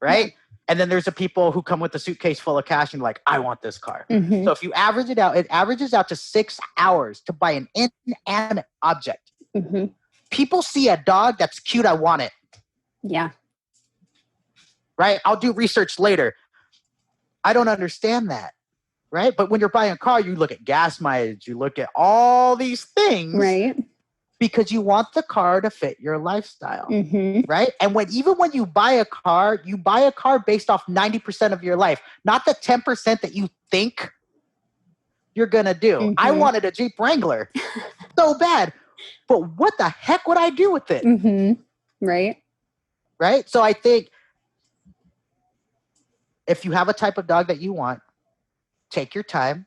right? Yeah. And then there's the people who come with a suitcase full of cash and like, I want this car. So if you average it out, it averages out to 6 hours to buy an inanimate object. People see a dog that's cute, I want it. Yeah. Right? I'll do research later. I don't understand that. Right? But when you're buying a car, you look at gas mileage, you look at all these things. Right. Because you want the car to fit your lifestyle. Right? And even when you buy a car based off 90% of your life, not the 10% that you think you're going to do. I wanted a Jeep Wrangler so bad, but what the heck would I do with it? Right. Right? So I think if you have a type of dog that you want, take your time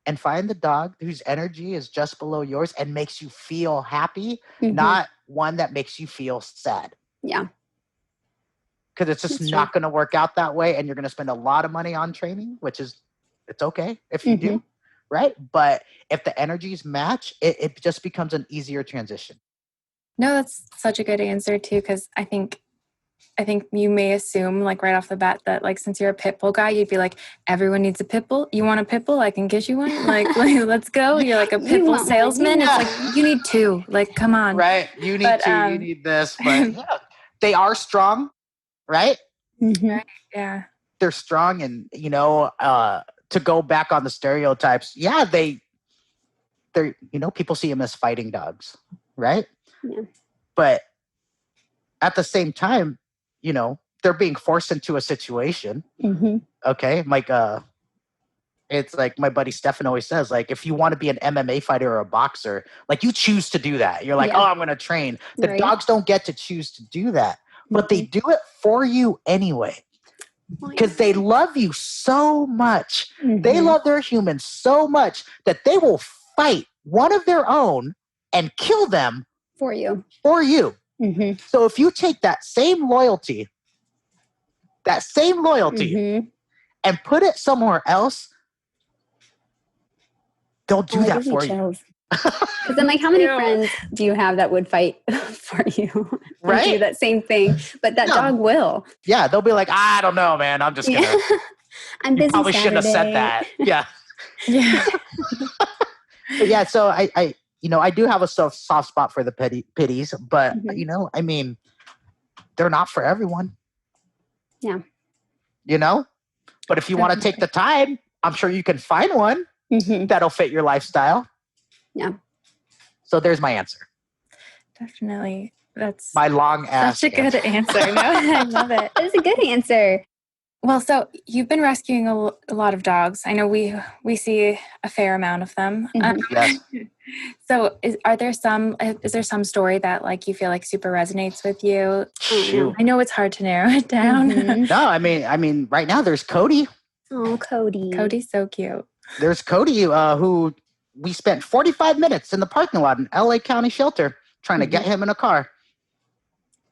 and find the dog whose energy is just below yours and makes you feel happy, not one that makes you feel sad. Yeah. Because it's just not going to work out that way. And you're going to spend a lot of money on training, which is, it's okay if you do. Right? But if the energies match, it just becomes an easier transition. No, that's such a good answer too, because I think you may assume, like, right off the bat that, like, since you're a pit bull guy, you'd be like, everyone needs a pit bull. You want a pit bull? I can get you one. Like let's go. You're like a pit bull salesman. It's like, you need two. Like, come on. Right. You need two. You need this. But yeah, they are strong. Right? Right. Yeah. They're strong. And, you know, to go back on the stereotypes, yeah, they're, you know, people see them as fighting dogs. Right? Yeah. But at the same time, you know, they're being forced into a situation. Okay. Like, it's like my buddy Stefan always says, like, if you want to be an MMA fighter or a boxer, like, you choose to do that. You're like, oh, I'm going to train. The dogs don't get to choose to do that, but they do it for you anyway. Because they love you so much. They love their humans so much that they will fight one of their own and kill them for you. So if you take that same loyalty and put it somewhere else, they'll do that for you. Because then, like, how many friends do you have that would fight for you? Right? Do that same thing, but that dog will. Yeah, they'll be like, I don't know, man. I'm just gonna. I'm busy. You probably Saturday. shouldn't have said that. Yeah. Yeah. Yeah. So I do have a soft spot for the pitties, but you know, I mean, they're not for everyone. Yeah. You know, but if you want to take the time, I'm sure you can find one that'll fit your lifestyle. Yeah. So there's my answer. Definitely. That's my long ass. Such a good answer. No, I love it. It's a good answer. Well, so you've been rescuing a lot of dogs. I know we see a fair amount of them. Yes. So is there some story that, like, you feel like super resonates with you? Shoot. I know it's hard to narrow it down. No, I mean, right now there's Cody. Oh, Cody. Cody's so cute. There's Cody, who we spent 45 minutes in the parking lot in LA County Shelter trying to get him in a car.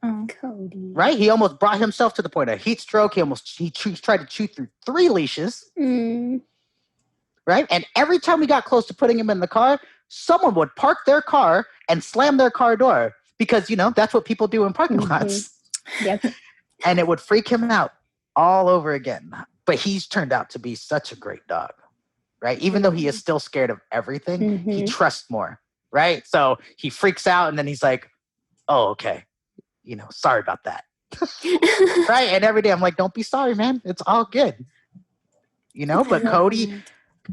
Oh, Cody. Right? He almost brought himself to the point of heat stroke. He tried to chew through 3 leashes. Right? And every time we got close to putting him in the car, someone would park their car and slam their car door because, you know, that's what people do in parking lots. Yep. And it would freak him out all over again. But he's turned out to be such a great dog. Right? Even though he is still scared of everything, he trusts more. Right? So he freaks out and then he's like, oh, okay. You know, sorry about that. Right? And every day I'm like, don't be sorry, man. It's all good. You know, but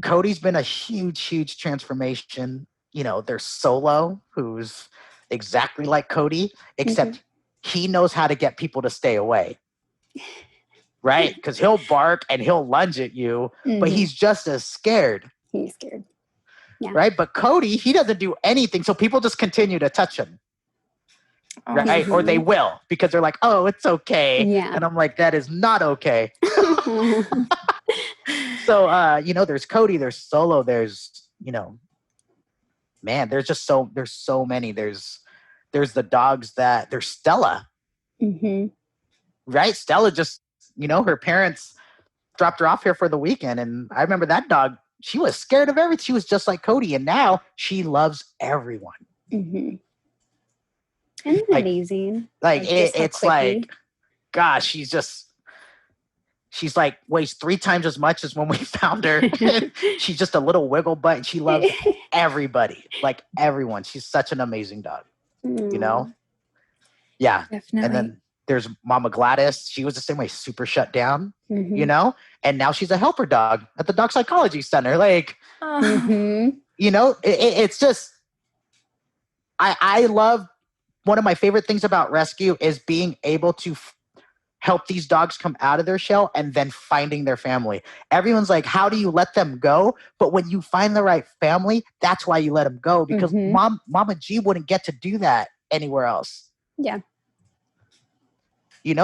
Cody's been a huge, huge transformation. You know, there's Solo, who's exactly like Cody, except he knows how to get people to stay away. Right? Because he'll bark and he'll lunge at you, but he's just as scared. He's scared. Yeah. Right? But Cody, he doesn't do anything. So people just continue to touch him. Right? Or they will, because they're like, oh, it's okay. Yeah. And I'm like, that is not okay. So, there's Cody, there's Solo, there's, man, there's so many. There's the dogs there's Stella. Right? Stella just, her parents dropped her off here for the weekend. And I remember that dog, she was scared of everything. She was just like Cody. And now she loves everyone. Isn't it amazing? It's like, gosh, she's like weighs 3 times as much as when we found her. She's just a little wiggle butt, and she loves everybody, like everyone. She's such an amazing dog, Yeah. Definitely. And then there's Mama Gladys. She was the same way, super shut down, and now she's a helper dog at the Dog Psychology Center. Like, it's just, I love, one of my favorite things about rescue is being able to help these dogs come out of their shell and then finding their family. Everyone's like, how do you let them go? But when you find the right family, that's why you let them go, because Mama G wouldn't get to do that anywhere else. Yeah.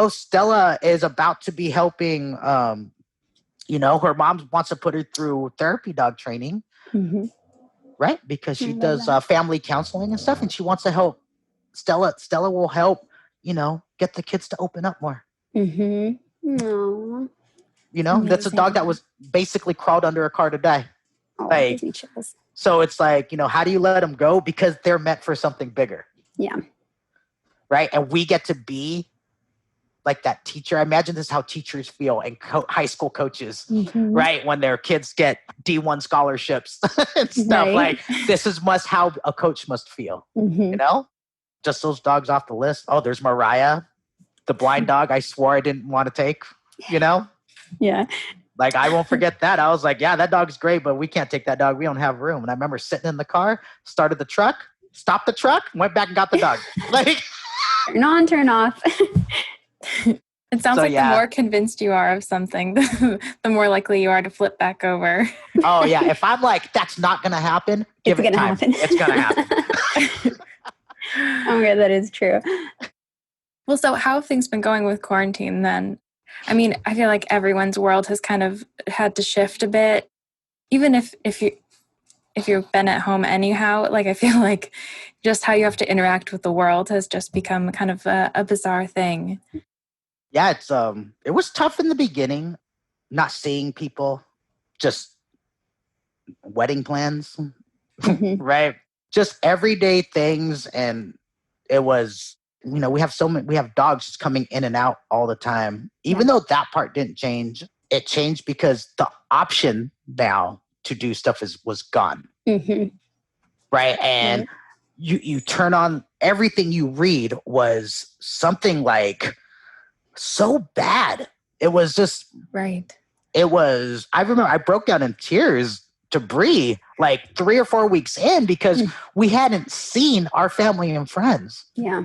Stella is about to be helping, her mom wants to put her through therapy dog training, right? Because she does family counseling and stuff, and she wants to help Stella. Stella will help, get the kids to open up more. Aww. That's a dog that was basically crawled under a car to die. Oh, gives me chills. So it's like, how do you let them go? Because they're meant for something bigger. Yeah. Right? And we get to be like that teacher. I imagine this is how teachers feel and high school coaches, right? When their kids get D1 scholarships and stuff. Right. Like, this is how a coach must feel, Just those dogs off the list. Oh, there's Mariah, the blind dog I swore I didn't want to take, Yeah. Like, I won't forget that. I was like, yeah, that dog's great, but we can't take that dog. We don't have room. And I remember sitting in the car, started the truck, stopped the truck, went back and got the dog. Like, turn on, turn off. It sounds the more convinced you are of something, the more likely you are to flip back over. Oh, yeah. If I'm like, that's not going to happen, give it time. It's going to happen. Okay, that is true. Well, so how have things been going with quarantine then? I mean, I feel like everyone's world has kind of had to shift a bit. Even if you've been at home anyhow, like, I feel like just how you have to interact with the world has just become kind of a bizarre thing. Yeah, it was tough in the beginning, not seeing people, just wedding plans, right? Just everyday things. And it was, we have dogs just coming in and out all the time. Even though that part didn't change, it changed because the option now to do stuff was gone. Right? And you turn on, everything you read was something like so bad. It was just, right. I remember I broke down in tears to Bree like 3 or 4 weeks in, because we hadn't seen our family and friends. Yeah.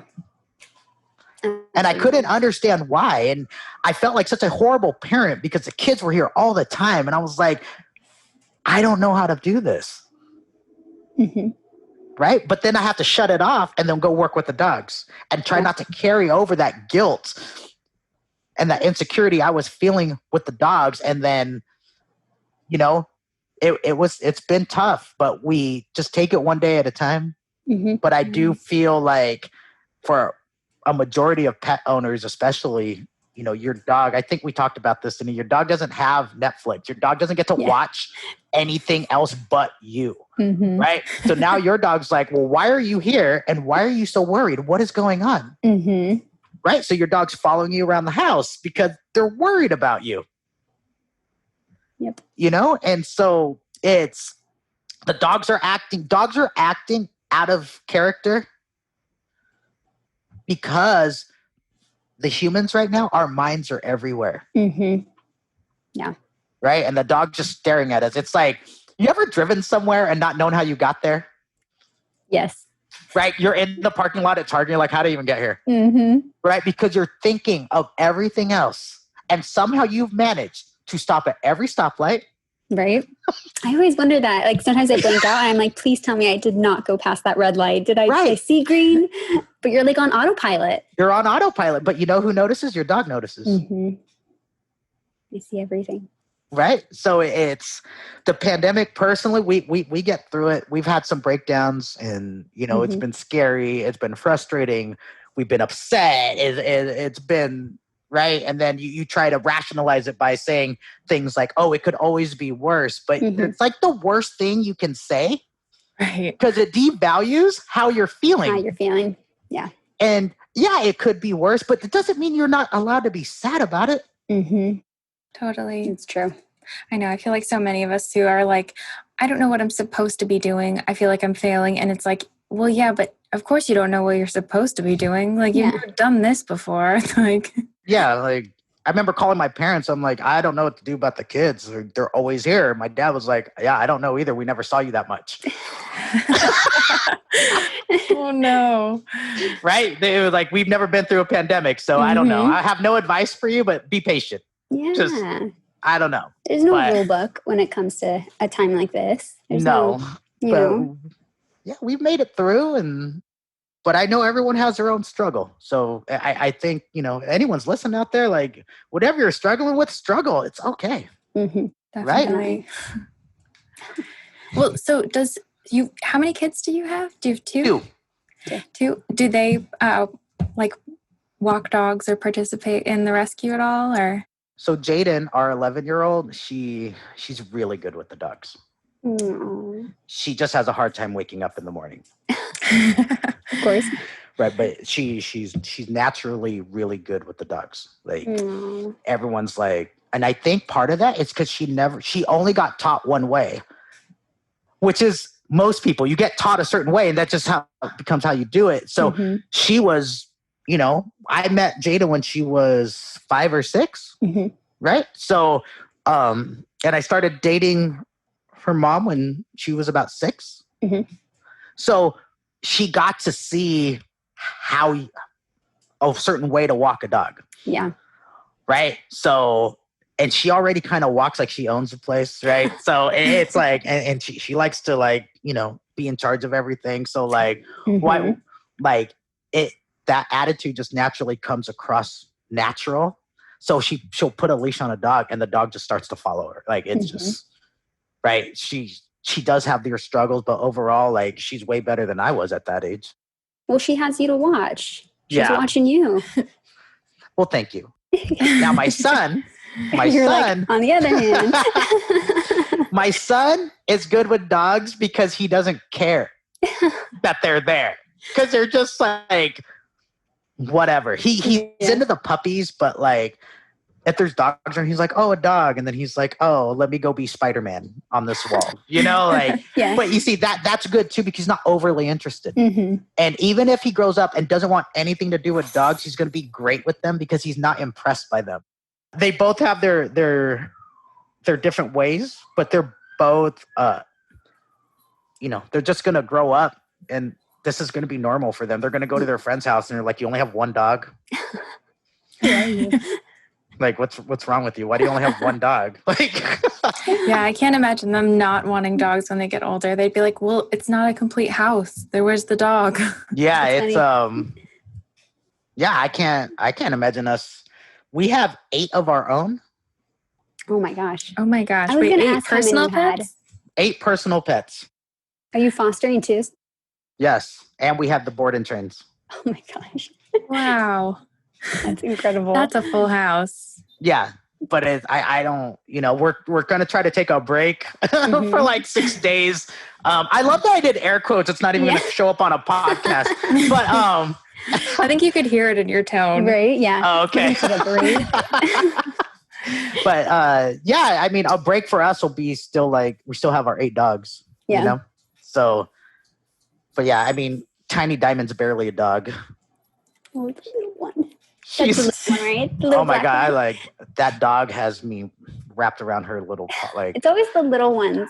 And I couldn't understand why. And I felt like such a horrible parent because the kids were here all the time. And I was like, I don't know how to do this. Right? But then I have to shut it off and then go work with the dogs and try not to carry over that guilt and that insecurity I was feeling with the dogs. And then, it's been tough, but we just take it one day at a time. But I do feel like for a majority of pet owners, especially, your dog, I think we talked about this, and your dog doesn't have Netflix. Your dog doesn't get to watch anything else but you, right? So now your dog's like, well, why are you here? And why are you so worried? What is going on? Right? So your dog's following you around the house because they're worried about you. Yep. And so dogs are acting out of character because the humans right now, our minds are everywhere. Yeah. Right? And the dog just staring at us. It's like, you ever driven somewhere and not known how you got there? Yes. right? You're in the parking lot at Target. You're like, how do I even get here? Mm-hmm. Right? Because you're thinking of everything else. And somehow you've managed to stop at every stoplight. Right. I always wonder that. Like sometimes I blank out and I'm like, please tell me I did not go past that red light. Did I see green? But you're like on autopilot. You're on autopilot. But you know who notices? Your dog notices. Mm-hmm. I see everything. Right. So it's the pandemic. Personally, we get through it. We've had some breakdowns and, it's been scary. It's been frustrating. We've been upset. It's been right. And then you try to rationalize it by saying things like, oh, it could always be worse. But it's like the worst thing you can say. Right. Because it devalues how you're feeling. How you're feeling. Yeah. And yeah, it could be worse, but it doesn't mean you're not allowed to be sad about it. Mm-hmm. Totally. It's true. I know. I feel like so many of us who are like, I don't know what I'm supposed to be doing. I feel like I'm failing. And it's like, well, yeah, but of course you don't know what you're supposed to be doing. Like, you've never done this before. Like, yeah, like I remember calling my parents. I'm like, I don't know what to do about the kids. They're always here. My dad was like, yeah, I don't know either. We never saw you that much. oh, no. Right? They were like, we've never been through a pandemic. So I don't know. I have no advice for you, but be patient. Yeah. Just, I don't know. There's no rule book when it comes to a time like this. There's no. You know. Yeah, we've made it through. But I know everyone has their own struggle. So I think, anyone's listening out there, like whatever you're struggling with, struggle. It's okay. Mm-hmm. Right? Well, so how many kids do you have? Do you have two? Two. Do they like walk dogs or participate in the rescue at all? Or so Jaden, our 11-year-old, she's really good with the dogs. Aww. She just has a hard time waking up in the morning. Of course. Right, but she's naturally really good with the dogs. Like everyone's like, and I think part of that is because she only got taught one way, which is most people. You get taught a certain way, and that's just how it becomes how you do it. So she was, I met Jada when she was 5 or 6, right? So, and I started dating her mom when she was about 6. So she got to see how a certain way to walk a dog. Yeah. Right. So, and she already kind of walks like she owns the place. Right. So it's like, and she likes to like, be in charge of everything. So like, why, like that attitude just naturally comes across natural. So she'll put a leash on a dog and the dog just starts to follow her. Like it's just, right. She does have their struggles, but overall, like she's way better than I was at that age. Well, she has you to watch. She's watching you. Well, thank you. Now my son, like, on the other hand, my son is good with dogs because he doesn't care that they're there. Because they're just like, whatever. He's into the puppies, but like, if there's dogs around, he's like, oh, a dog. And then he's like, oh, let me go be Spider-Man on this wall. Like, but you see that's good too, because he's not overly interested. And even if he grows up and doesn't want anything to do with dogs, he's going to be great with them because he's not impressed by them. They both have their different ways, but they're both, they're just going to grow up and this is going to be normal for them. They're going to go to their friend's house and they're like, you only have one dog? Like, what's wrong with you? Why do you only have one dog? Like, yeah, I can't imagine them not wanting dogs when they get older. They'd be like, well, it's not a complete house. Where's the dog? Yeah, it's I can't imagine us. We have 8 of our own. Oh my gosh. Oh my gosh. I was going to 8 ask personal how many you pets? 8 personal pets. Are you fostering too? Yes, and we have the board and trains. Oh my gosh. Wow. That's incredible. That's a full house. Yeah, but I don't, we're going to try to take a break for like 6 days. I love that I did air quotes. It's not even going to show up on a podcast, but I think you could hear it in your tone. Right? Yeah. Oh, okay. But I mean, a break for us will be still like, we still have our 8 dogs, So, but yeah, I mean, Tiny Diamond's barely a dog. Oh, the little one. She's, That's the little one, right? Oh my God, I like, that dog has me wrapped around her little, like. It's always the little ones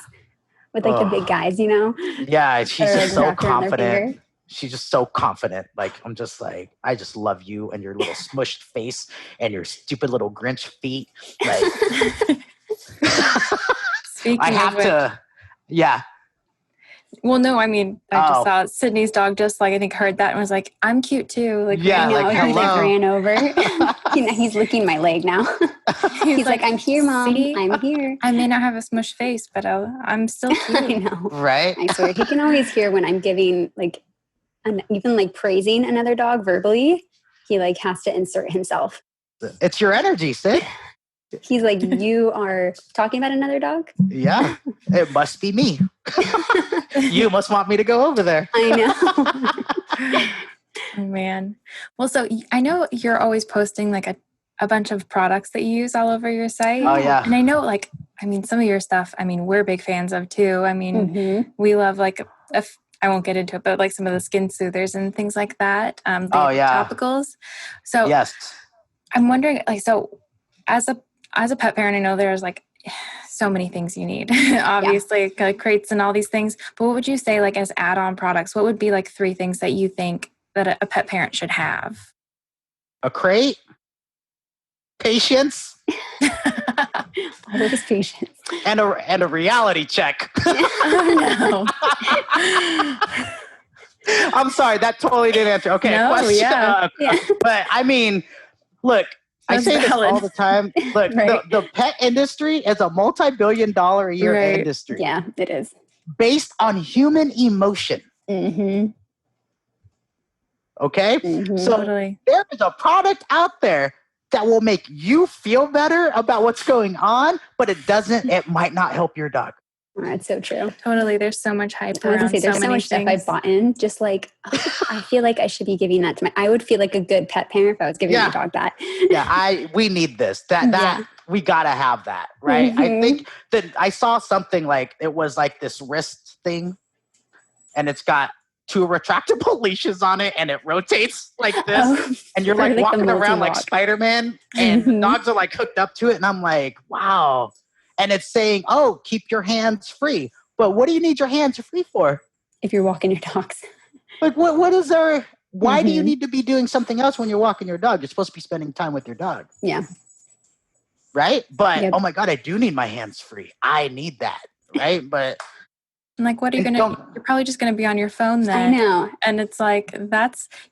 with like the big guys, Yeah, she's just so confident. she's just so confident. Like, I'm just like, I just love you and your little smushed face and your stupid little Grinch feet. Like, Speaking I have of which, to, yeah. well, no, I mean, I just Oh, saw Sydney's dog just like, I think heard that and was like, I'm cute too. Like, yeah, I know, like, he like hello. ran over. He's licking my leg now. He's like, I'm here, Mom. "See? I'm here. I may not have a smush face, but I'm still I cute." know. Right? I swear, he can always hear when I'm giving like, even like praising another dog verbally. He like has to insert himself. It's your energy, Sid. He's like, you are talking about another dog? Yeah, it must be me. You must want me to go over there. I know. Oh, man. Well, so I know you're always posting like a bunch of products that you use all over your site. Oh, yeah. And I know, like, I mean, some of your stuff, I mean, we're big fans of too. I mean, we love like, I won't get into it, but like some of the skin soothers and things like that. The topicals. So Yes. I'm wondering, like, so as a pet parent, I know there's like so many things you need, obviously, like crates and all these things. But what would you say, like, as add-on products, what would be like 3 things that you think that a pet parent should have? A crate, patience, Always patience. and a reality check. Oh, no. I'm sorry, that totally didn't answer. Okay, No, question. yeah. But I mean, look, I That's say this valid. all the time. Look, Right. the pet industry is a multi-billion-dollar a year Right. industry Yeah, it is. based on human emotion. Mm-hmm. Okay? Mm-hmm. So Totally. there is a product out there that will make you feel better about what's going on, but it might not help your dog. That's so true. Totally. There's so much hype I was gonna around say, there's so many much stuff I things. bought in. Just like, I feel like I should be giving that to I would feel like a good pet parent if I was giving my dog that. Yeah, we need this. That we gotta have that, right? Mm-hmm. I think that I saw something like it was like this wrist thing, and it's got 2 retractable leashes on it, and it rotates like this, and you're like walking around like Spider-Man, and dogs are like hooked up to it, and I'm like, wow. And it's saying, oh, keep your hands free. But what do you need your hands free for? If you're walking your dogs. Like, what is there? Why do you need to be doing something else when you're walking your dog? You're supposed to be spending time with your dog. Yeah. Right? But, oh my God, I do need my hands free. I need that. Right? But. And like, what are you going to, you're probably just going to be on your phone then. I know. And it's like,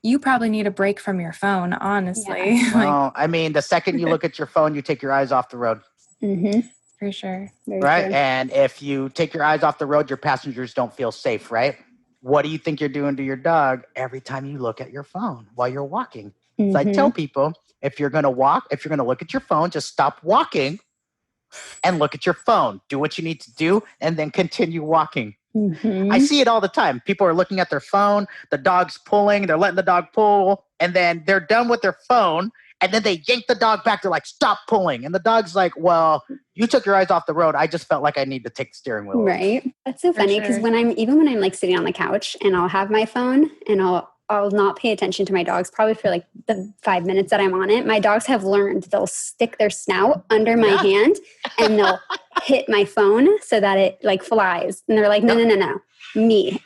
you probably need a break from your phone, honestly. Yeah. Well, I mean, the second you look at your phone, you take your eyes off the road. Mm-hmm. For sure. Very right? true. And if you take your eyes off the road, your passengers don't feel safe, right? What do you think you're doing to your dog every time you look at your phone while you're walking? So I tell people, if you're going to look at your phone, just stop walking and look at your phone. Do what you need to do and then continue walking. I see it all the time. People are looking at their phone, the dog's pulling, they're letting the dog pull, and then they're done with their phone. And then they yank the dog back. They're like, stop pulling. And the dog's like, well, you took your eyes off the road. I just felt like I need to take the steering wheel. Right. That's so funny because when I'm like sitting on the couch and I'll have my phone and I'll not pay attention to my dogs probably for like the 5 minutes that I'm on it. My dogs have learned they'll stick their snout under my hand and they'll hit my phone so that it like flies. And they're like, no, me.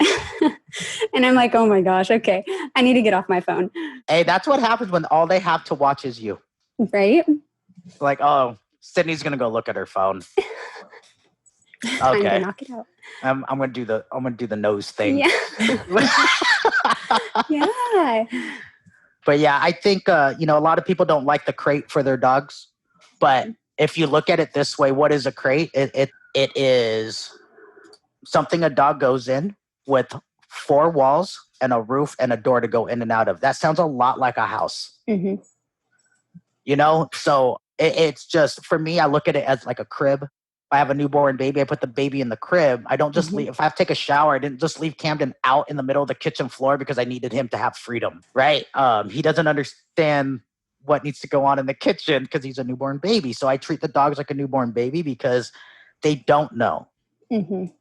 And I'm like, oh my gosh, okay. I need to get off my phone. Hey, that's what happens when all they have to watch is you. Right? Like, oh, Sydney's gonna go look at her phone. Time to knock it out. I'm gonna do the nose thing. Yeah. Yeah. But yeah, I think a lot of people don't like the crate for their dogs. But if you look at it this way, what is a crate? It is something a dog goes in with 4 walls and a roof and a door to go in and out of. That sounds a lot like a house. Mm-hmm. So it's just, for me, I look at it as like a crib. If I have a newborn baby, I put the baby in the crib. I don't just leave. If I have to take a shower, I didn't just leave Camden out in the middle of the kitchen floor because I needed him to have freedom, right? He doesn't understand what needs to go on in the kitchen because he's a newborn baby. So I treat the dogs like a newborn baby because they don't know.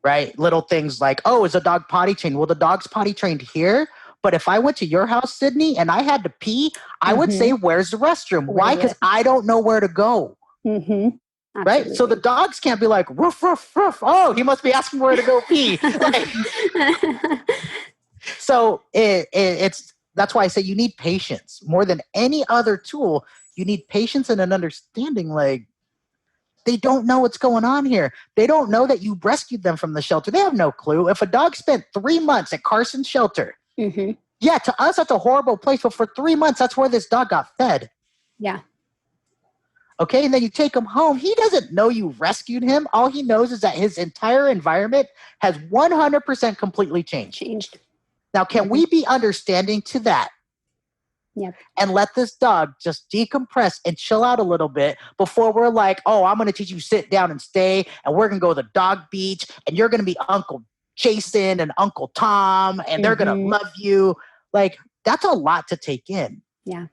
Right? Little things like, oh, is a dog potty trained? Well, the dog's potty trained here. But if I went to your house, Sydney, and I had to pee, I would say, where's the restroom? Why? Because I don't know where to go. Right? So the dogs can't be like, roof, roof, roof. Oh, he must be asking where to go pee. So it's that's why I say you need patience more than any other tool. You need patience and an understanding. Like, they don't know what's going on here. They don't know that you rescued them from the shelter. They have no clue. If a dog spent 3 months at Carson's shelter, yeah, to us that's a horrible place, but for 3 months that's where this dog got fed. Yeah. Okay, and then you take him home. He doesn't know you rescued him. All he knows is that his entire environment has 100% completely changed. Now, can we be understanding to that? Yep. And let this dog just decompress and chill out a little bit before we're like, oh, I'm going to teach you sit down and stay, and we're going to go to the dog beach, and you're going to be Uncle Jason and Uncle Tom, and they're going to love you. Like, that's a lot to take in. Yeah.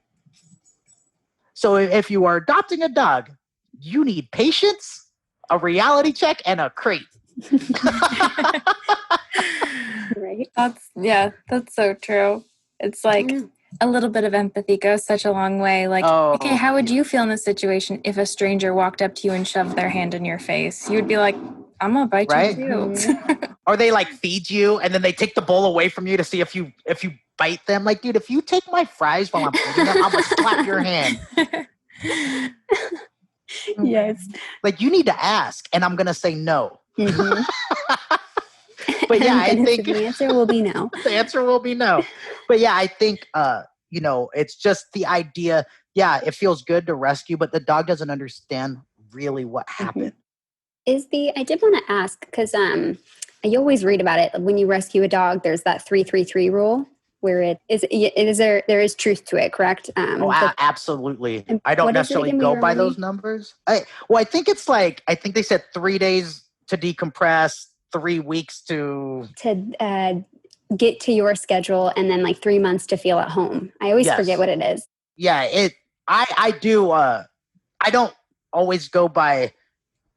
So if you are adopting a dog, you need patience, a reality check, and a crate. Right. That's so true. It's like a little bit of empathy goes such a long way. Like, okay, how would you feel in this situation if a stranger walked up to you and shoved their hand in your face? You would be like, I'm gonna bite you too. Or they like feed you and then they take the bowl away from you to see if you bite them. Like, dude, if you take my fries while I'm eating them, I'm gonna slap your hand. Yes. Like, you need to ask, and I'm gonna say no. But yeah, I think the answer will be no. The answer will be no. But yeah, I think it's just the idea. Yeah, it feels good to rescue, but the dog doesn't understand really what happened. I did want to ask, because you always read about it. When you rescue a dog, there's that 3-3-3 rule where there is truth to it, correct? Absolutely. I don't necessarily go by those numbers. I think they said 3 days to decompress, 3 weeks to get to your schedule, and then like 3 months to feel at home. I always forget what it is. Yeah, I do. I don't always go by,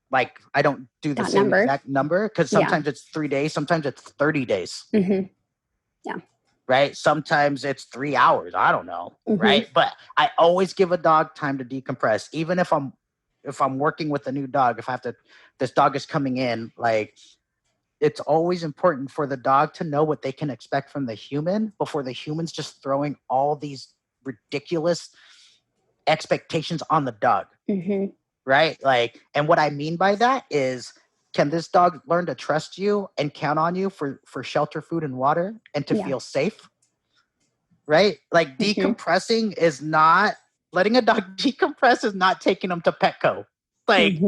like, I don't do the same exact number, because sometimes it's 3 days, sometimes it's 30 days. Yeah. Right? Sometimes it's 3 hours. I don't know. Right? But I always give a dog time to decompress. Even if I'm working with a new dog, this dog is coming in, like, it's always important for the dog to know what they can expect from the human before the human's just throwing all these ridiculous expectations on the dog. Right? Like, and what I mean by that is, can this dog learn to trust you and count on you for shelter, food, and water, and to feel safe? Right? Like, decompressing is not, letting a dog decompress is not taking them to Petco. Like,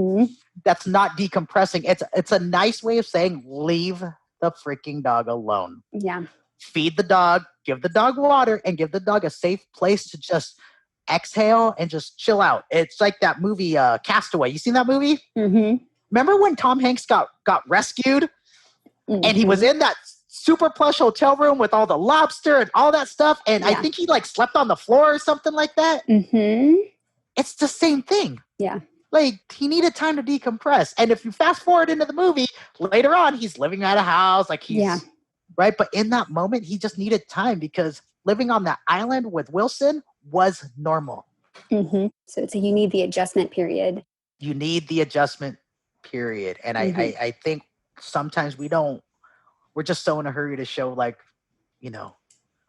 that's not decompressing. It's a nice way of saying, leave the freaking dog alone. Yeah. Feed the dog, give the dog water, and give the dog a safe place to just exhale and just chill out. It's like that movie, Castaway. You seen that movie? Remember when Tom Hanks got rescued and he was in that super plush hotel room with all the lobster and all that stuff, and I think he like slept on the floor or something like that? It's the same thing. Yeah. Like, he needed time to decompress. And if you fast forward into the movie, later on, he's living at a house, like right? But in that moment, he just needed time, because living on that island with Wilson was normal. So you need the adjustment period. You need the adjustment period. And I think sometimes we're just so in a hurry to show, like,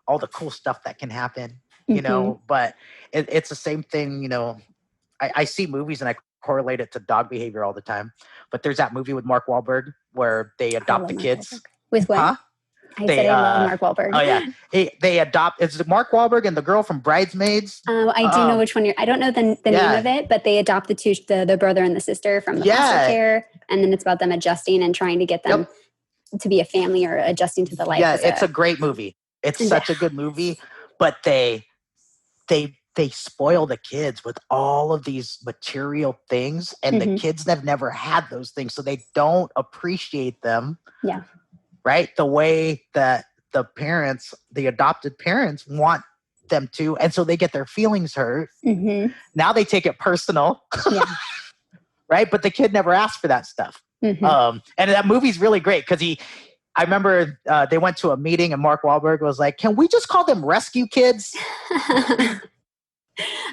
all the cool stuff that can happen, but it's the same thing, I see movies and I correlate it to dog behavior all the time. But there's that movie with Mark Wahlberg where they adopt the kids. With what? Huh? I love Mark Wahlberg. Oh yeah, it's Mark Wahlberg and the girl from Bridesmaids. I do know which one I don't know the name of it, but they adopt the brother and the sister from the foster care, and then it's about them adjusting and trying to get them to be a family, or adjusting to the life. Yeah, it's a great movie. It's such a good movie, but they spoil the kids with all of these material things, and the kids have never had those things, so they don't appreciate them. Yeah. Right? The way that the adopted parents want them to, and so they get their feelings hurt. Now they take it personal. Right? But the kid never asked for that stuff. And that movie's really great, because I remember they went to a meeting and Mark Wahlberg was like, "Can we just call them rescue kids?"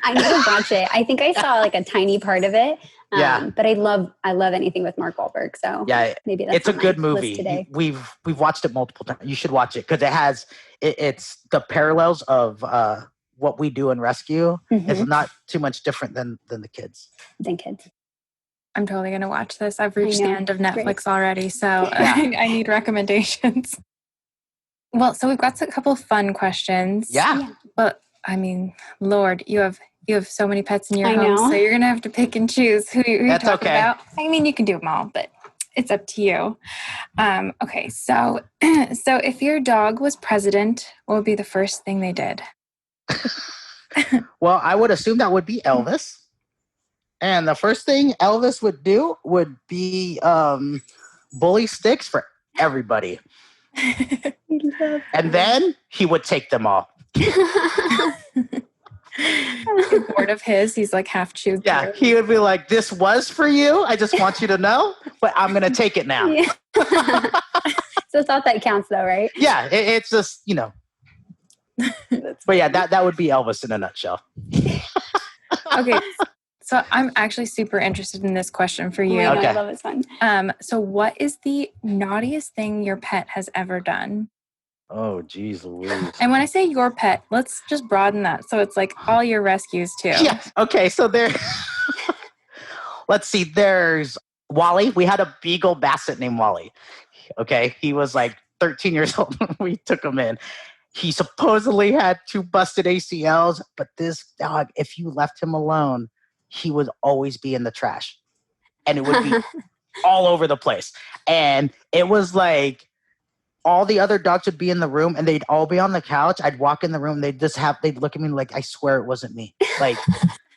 I need to watch it. I think I saw like a tiny part of it. Yeah. But I love anything with Mark Wahlberg. So yeah, maybe that's it's a on good my list movie. today. We've watched it multiple times. You should watch it because it's the parallels of what we do in rescue is not too much different than the kids. I'm totally going to watch this. I've reached the end of Netflix Great. already, so I need recommendations. Well, so we've got a couple of fun questions. Yeah. But I mean, Lord, you have so many pets in your I home, know. so you're going to have to pick and choose who you're That's talking okay. about. I mean, you can do them all, but it's up to you. Okay, so if your dog was president, what would be the first thing they did? Well, I would assume that would be Elvis. And the first thing Elvis would do would be bully sticks for everybody. And then he would take them all. Bored of his, he's like half chewed Yeah, through. he would be like, this was for you. I just want you to know, but I'm going to take it now. Yeah. So it's not that counts though, right? Yeah, it's just, But yeah, that would be Elvis in a nutshell. Okay, so I'm actually super interested in this question for you. Oh my God, Okay. I love this one. So what is the naughtiest thing your pet has ever done? Oh, geez Louise. And when I say your pet, let's just broaden that. So it's like all your rescues too. Yeah, okay, so there... Let's see, there's Wally. We had a Beagle Basset named Wally. Okay, he was like 13 years old when we took him in. He supposedly had 2 busted ACLs, but this dog, if you left him alone, he would always be in the trash. And it would be all over the place. And it was like all the other dogs would be in the room and they'd all be on the couch. I'd walk in the room, they'd look at me like, I swear it wasn't me. Like,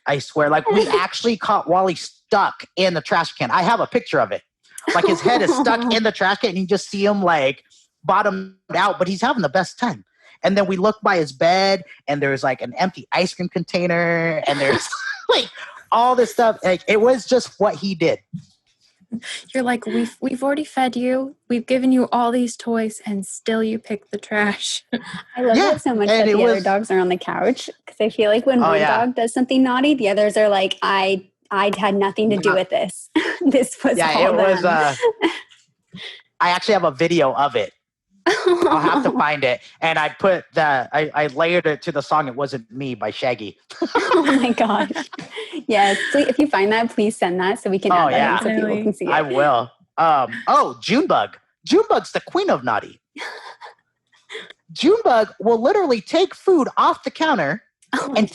I swear, like we actually caught Wally stuck in the trash can. I have a picture of it. Like his head is stuck in the trash can and you just see him like bottomed out, but he's having the best time. And then we look by his bed and there's like an empty ice cream container and there's like all this stuff. Like it was just what he did. You're like, we've already fed you. We've given you all these toys and still you pick the trash. I love it so much that the other dogs are on the couch because I feel like when one dog does something naughty, the others are like, I had nothing to do with this. This was all them. I actually have a video of it. I'll have to find it. And I put I layered it to the song It Wasn't Me by Shaggy. Oh my gosh. Yes. So if you find that, please send that so we can add that in so people can see it. I will. Junebug. Junebug's the queen of naughty. Junebug will literally take food off the counter and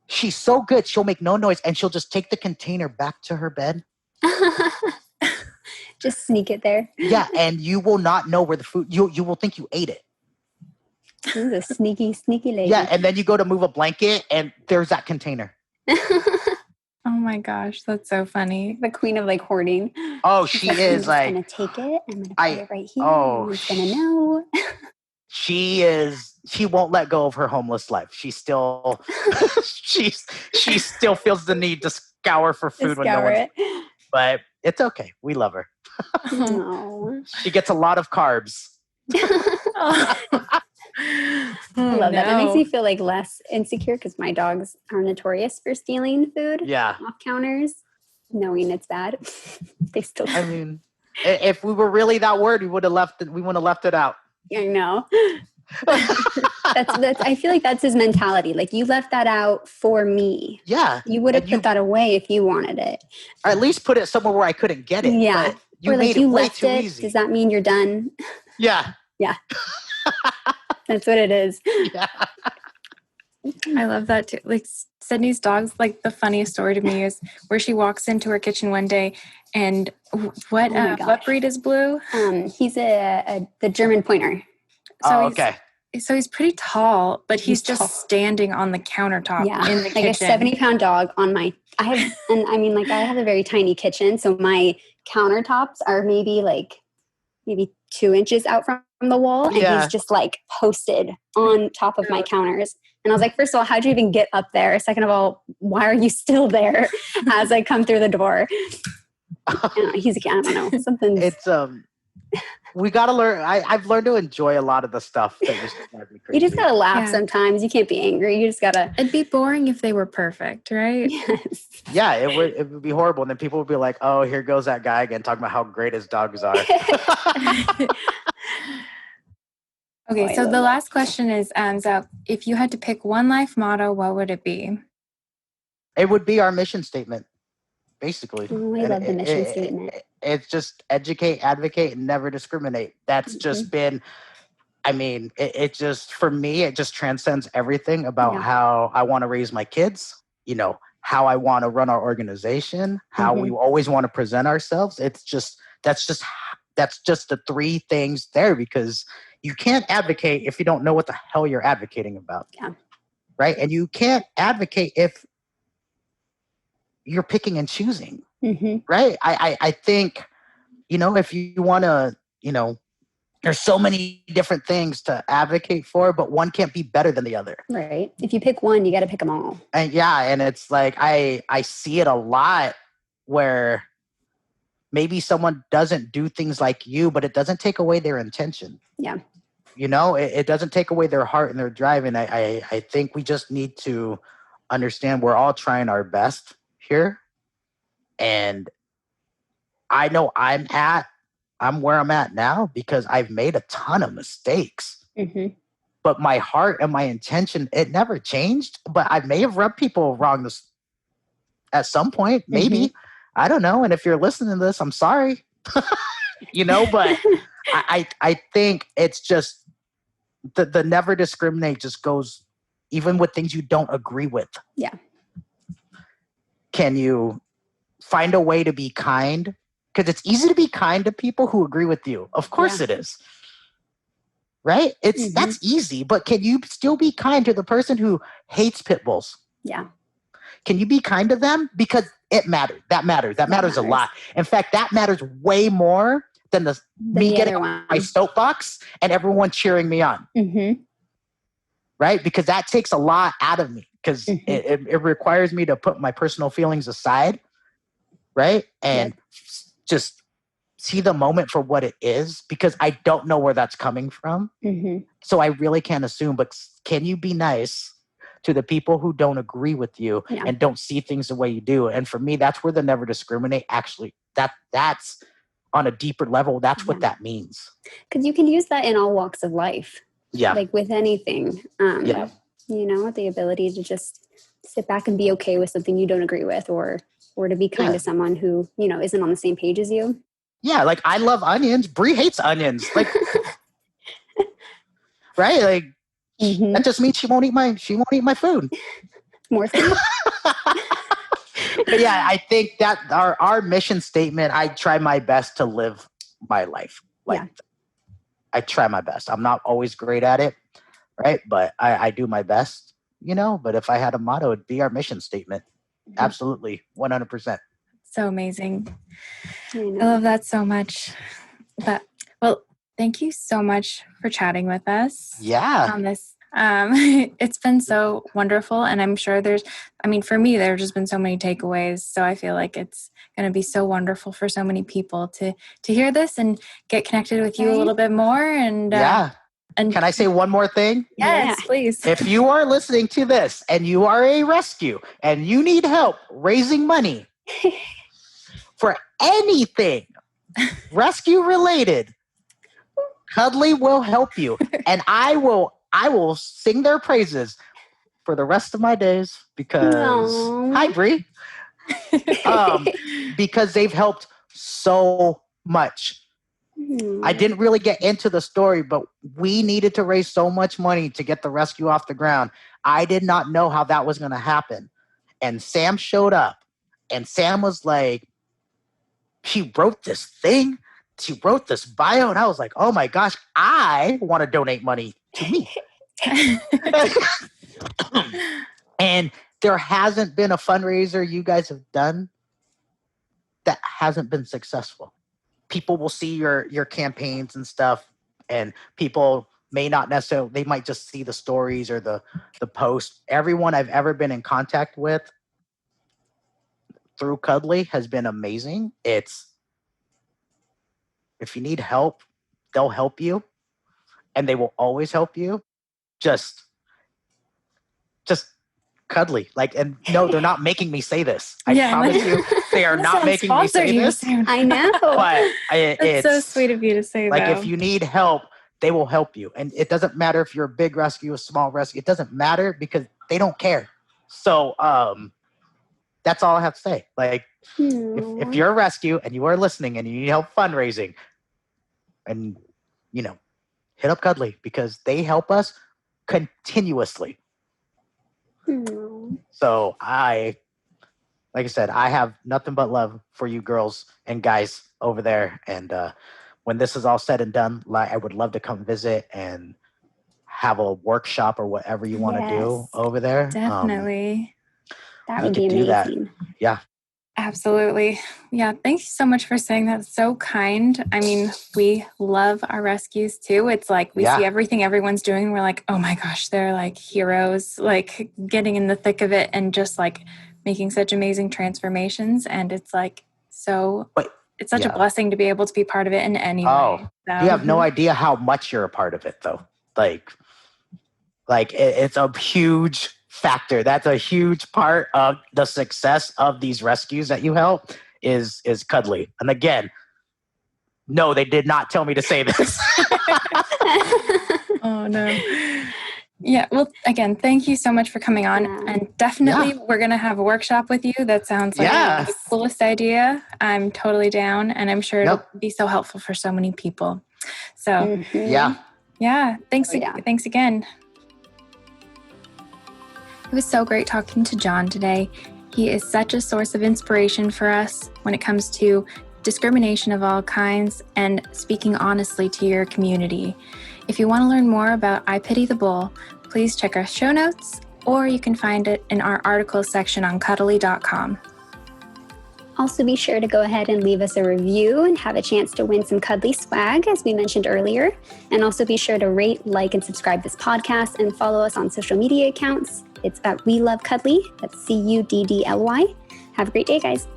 she's so good, she'll make no noise and she'll just take the container back to her bed. Just sneak it there. Yeah, and you will not know where the food, you will think you ate it. This is a sneaky lady. Yeah, and then you go to move a blanket and there's that container. Oh my gosh, that's so funny. The queen of like hoarding. Oh, she is like... I'm going to take it. I'm going to put it right here. Who's going to know? She won't let go of her homeless life. She still she still feels the need to scour for food when no one's... But it's okay. We love her. Oh. She gets a lot of carbs. I love that. That makes me feel like less insecure because my dogs are notorious for stealing food off counters, knowing it's bad. They still. I mean, if we were really that worried, we would have left it. We wouldn't have left it out. I know. That's. I feel like that's his mentality. Like you left that out for me. Yeah, you would have put that away if you wanted it, or at least put it somewhere where I couldn't get it. Yeah, but you made it way too easy. Does that mean you're done? Yeah. Yeah. That's what it is. Yeah. I love that too. Like Sydney's dog's like the funniest story to me is where she walks into her kitchen one day and what breed is Blue? He's the German Pointer. So So he's pretty tall, but he's just standing on the countertop in the kitchen. Like a 70-pound dog on my I have a very tiny kitchen, so my countertops are maybe 2 inches out from the wall, and he's just like posted on top of my counters. And I was like, first of all, how'd you even get up there? Second of all, why are you still there as I come through the door? He's, I don't know, something. It's we gotta learn. I've learned to enjoy a lot of the stuff that used to drive me crazy. You just gotta laugh Yeah. sometimes. You can't be angry. You just gotta. It'd be boring if they were perfect, right? Yes. Yeah, it would be horrible. And then people would be like, oh, here goes that guy again talking about how great his dogs are. Okay, I so love the that. last question is, so if you had to pick one life motto, what would it be? It would be our mission statement, basically. Oh, I And love the mission statement. it's just educate, advocate, and never discriminate. That's just been, I mean, it just, for me, it just transcends everything about Yeah. how I want to raise my kids, you know, how I want to run our organization, how we always want to present ourselves. It's just, that's just the three things there, because you can't advocate if you don't know what the hell you're advocating about. Yeah. Right. And you can't advocate if you're picking and choosing. Right. I think, you know, if you want to, you know, there's so many different things to advocate for, but one can't be better than the other. Right. If you pick one, you got to pick them all. And yeah, and it's like I see it a lot where maybe someone doesn't do things like you, but it doesn't take away their intention. Yeah. You know, it doesn't take away their heart and their drive. And I think we just need to understand we're all trying our best here. And I know I'm where I'm at now because I've made a ton of mistakes. But my heart and my intention, it never changed. But I may have rubbed people wrong at some point, maybe. I don't know. And if you're listening to this, I'm sorry. You know, but I think it's just the never discriminate just goes even with things you don't agree with. Yeah. Can you find a way to be kind? Because it's easy to be kind to people who agree with you. Of course it is. Right? That's easy, but can you still be kind to the person who hates pit bulls? Yeah. Can you be kind to them? Because it matters. That matters. That matters a lot. In fact, that matters way more than me getting on my soapbox and everyone cheering me on. Right? Because that takes a lot out of me because it requires me to put my personal feelings aside. Right? And just see the moment for what it is, because I don't know where that's coming from. So I really can't assume, but can you be nice to the people who don't agree with you and don't see things the way you do? And for me, that's where the never discriminate actually, that's on a deeper level. That's what that means. Because you can use that in all walks of life. Yeah. Like with anything. You know, the ability to just sit back and be okay with something you don't agree with, or to be kind to someone who, you know, isn't on the same page as you. Yeah, like I love onions. Brie hates onions. Like, right? Like that just means she won't eat my food. More food. But yeah, I think that our mission statement, I try my best to live my life. Like I try my best. I'm not always great at it, right? But I do my best, you know. But if I had a motto, it'd be our mission statement. Absolutely, 100%. So amazing. I love that so much. But well, thank you so much for chatting with us. On this. It's been so wonderful, and I'm sure for me, there's just been so many takeaways. So I feel like it's going to be so wonderful for so many people to hear this and get connected with you a little bit more. And and can I say one more thing? Yes, please. If you are listening to this and you are a rescue and you need help raising money for anything rescue related, Cuddly will help you, and I will sing their praises for the rest of my days because hi Bree, because they've helped so much. I didn't really get into the story, but we needed to raise so much money to get the rescue off the ground. I did not know how that was going to happen, and Sam showed up, and Sam was like, she wrote this thing. She wrote this bio, and I was like, oh my gosh, I want to donate money to me. And there hasn't been a fundraiser you guys have done that hasn't been successful. People will see your campaigns and stuff, and people may not necessarily, they might just see the stories or the post. Everyone I've ever been in contact with through Cuddly has been amazing. If you need help, they'll help you, and they will always help you. Just cuddly. Like, and no, they're not making me say this. I promise you, they are not making me say this. I know. But it's so sweet of you to say that. Like, if you need help, they will help you. And it doesn't matter if you're a big rescue, a small rescue. It doesn't matter because they don't care. So that's all I have to say. Like, if you're a rescue and you are listening and you need help fundraising, and, you know, hit up Cuddly because they help us continuously. So like I said, I have nothing but love for you girls and guys over there. And when this is all said and done, I would love to come visit and have a workshop or whatever you want to do over there. Definitely. That would be amazing. Yeah. Absolutely. Yeah. Thank you so much for saying that. So kind. I mean, we love our rescues too. It's like we see everything everyone's doing. We're like, oh my gosh, they're like heroes, like getting in the thick of it and just like making such amazing transformations. And it's like, it's such a blessing to be able to be part of it in any way. So. You have no idea how much you're a part of it though. Like it's a huge factor. That's a huge part of the success of these rescues that you help is Cuddly. And again, no, they did not tell me to say this. Oh no. Yeah. Well, again, thank you so much for coming on. And definitely we're going to have a workshop with you. That sounds like the coolest idea. I'm totally down. And I'm sure it'll be so helpful for so many people. So yeah. Thanks again. It was so great talking to John today. He is such a source of inspiration for us when it comes to discrimination of all kinds and speaking honestly to your community. If you want to learn more about I Pity the Bull, please check our show notes, or you can find it in our articles section on cuddly.com. Also, be sure to go ahead and leave us a review and have a chance to win some Cuddly swag, as we mentioned earlier. And also be sure to rate, like, and subscribe this podcast and follow us on social media accounts. It's at We Love Cuddly. That's CUDDLY. Have a great day, guys.